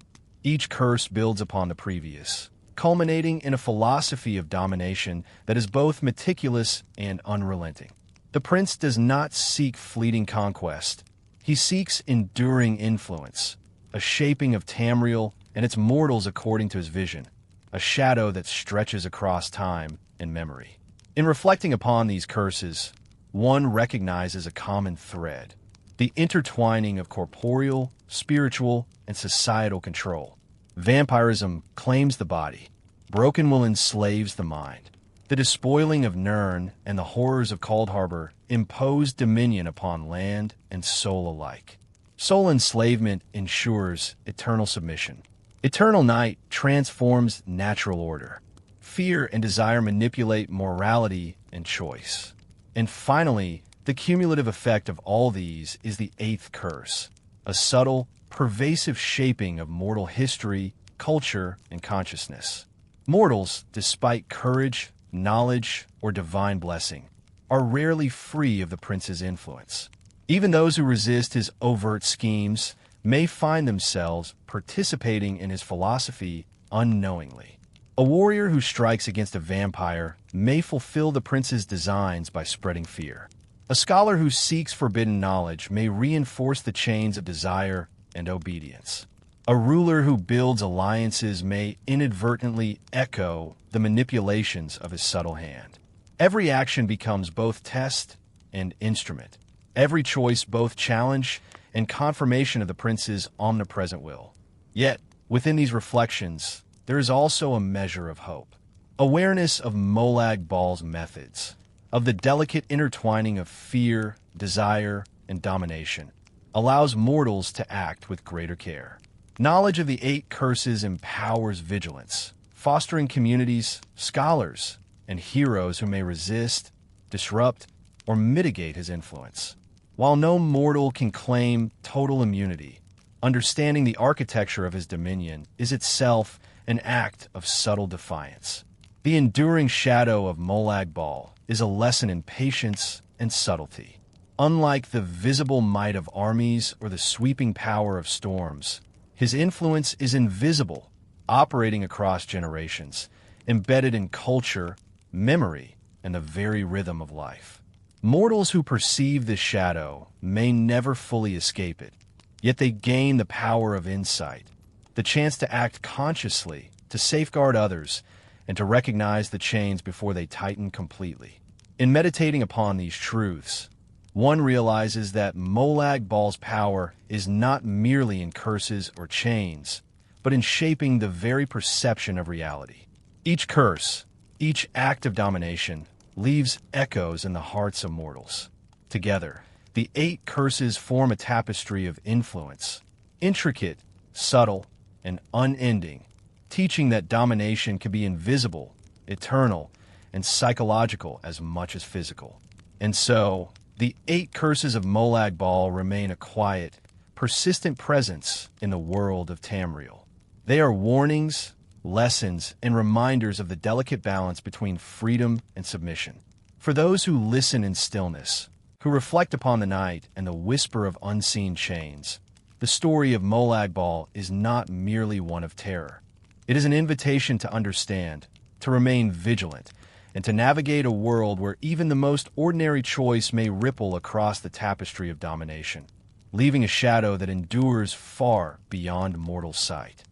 each curse builds upon the previous, culminating in a philosophy of domination that is both meticulous and unrelenting. The prince does not seek fleeting conquest. He seeks enduring influence, a shaping of Tamriel and its mortals according to his vision, a shadow that stretches across time and memory. In reflecting upon these curses, one recognizes a common thread, the intertwining of corporeal, spiritual, and societal control. Vampirism claims the body. Broken will enslaves the mind. The despoiling of Nirn and the horrors of Coldharbour impose dominion upon land and soul alike. Soul enslavement ensures eternal submission. Eternal night transforms natural order. Fear and desire manipulate morality and choice. And finally, the cumulative effect of all these is the 8th curse, a subtle, pervasive shaping of mortal history, culture, and consciousness. Mortals, despite courage, knowledge, or divine blessing, are rarely free of the prince's influence. Even those who resist his overt schemes may find themselves participating in his philosophy unknowingly. A warrior who strikes against a vampire may fulfill the prince's designs by spreading fear. A scholar who seeks forbidden knowledge may reinforce the chains of desire and obedience. A ruler who builds alliances may inadvertently echo the manipulations of his subtle hand. Every action becomes both test and instrument. Every choice both challenge and confirmation of the prince's omnipresent will. Yet, within these reflections, there is also a measure of hope. Awareness of Molag Bal's methods, of the delicate intertwining of fear, desire, and domination, allows mortals to act with greater care. Knowledge of the 8 curses empowers vigilance, fostering communities, scholars, and heroes who may resist, disrupt, or mitigate his influence. While no mortal can claim total immunity, understanding the architecture of his dominion is itself an act of subtle defiance. The enduring shadow of Molag Bal is a lesson in patience and subtlety. Unlike the visible might of armies or the sweeping power of storms, his influence is invisible, operating across generations, embedded in culture, memory, and the very rhythm of life. Mortals who perceive this shadow may never fully escape it, yet they gain the power of insight, the chance to act consciously to safeguard others, and to recognize the chains before they tighten completely. In meditating upon these truths, one realizes that Molag Bal's power is not merely in curses or chains, but in shaping the very perception of reality. Each curse, each act of domination, leaves echoes in the hearts of mortals. Together, the 8 curses form a tapestry of influence, intricate, subtle, and unending, teaching that domination can be invisible, eternal, and psychological as much as physical. And so, the 8 curses of Molag Bal remain a quiet, persistent presence in the world of Tamriel. They are warnings, lessons, and reminders of the delicate balance between freedom and submission. For those who listen in stillness, who reflect upon the night and the whisper of unseen chains, the story of Molag Bal is not merely one of terror. It is an invitation to understand, to remain vigilant, and to navigate a world where even the most ordinary choice may ripple across the tapestry of domination, leaving a shadow that endures far beyond mortal sight.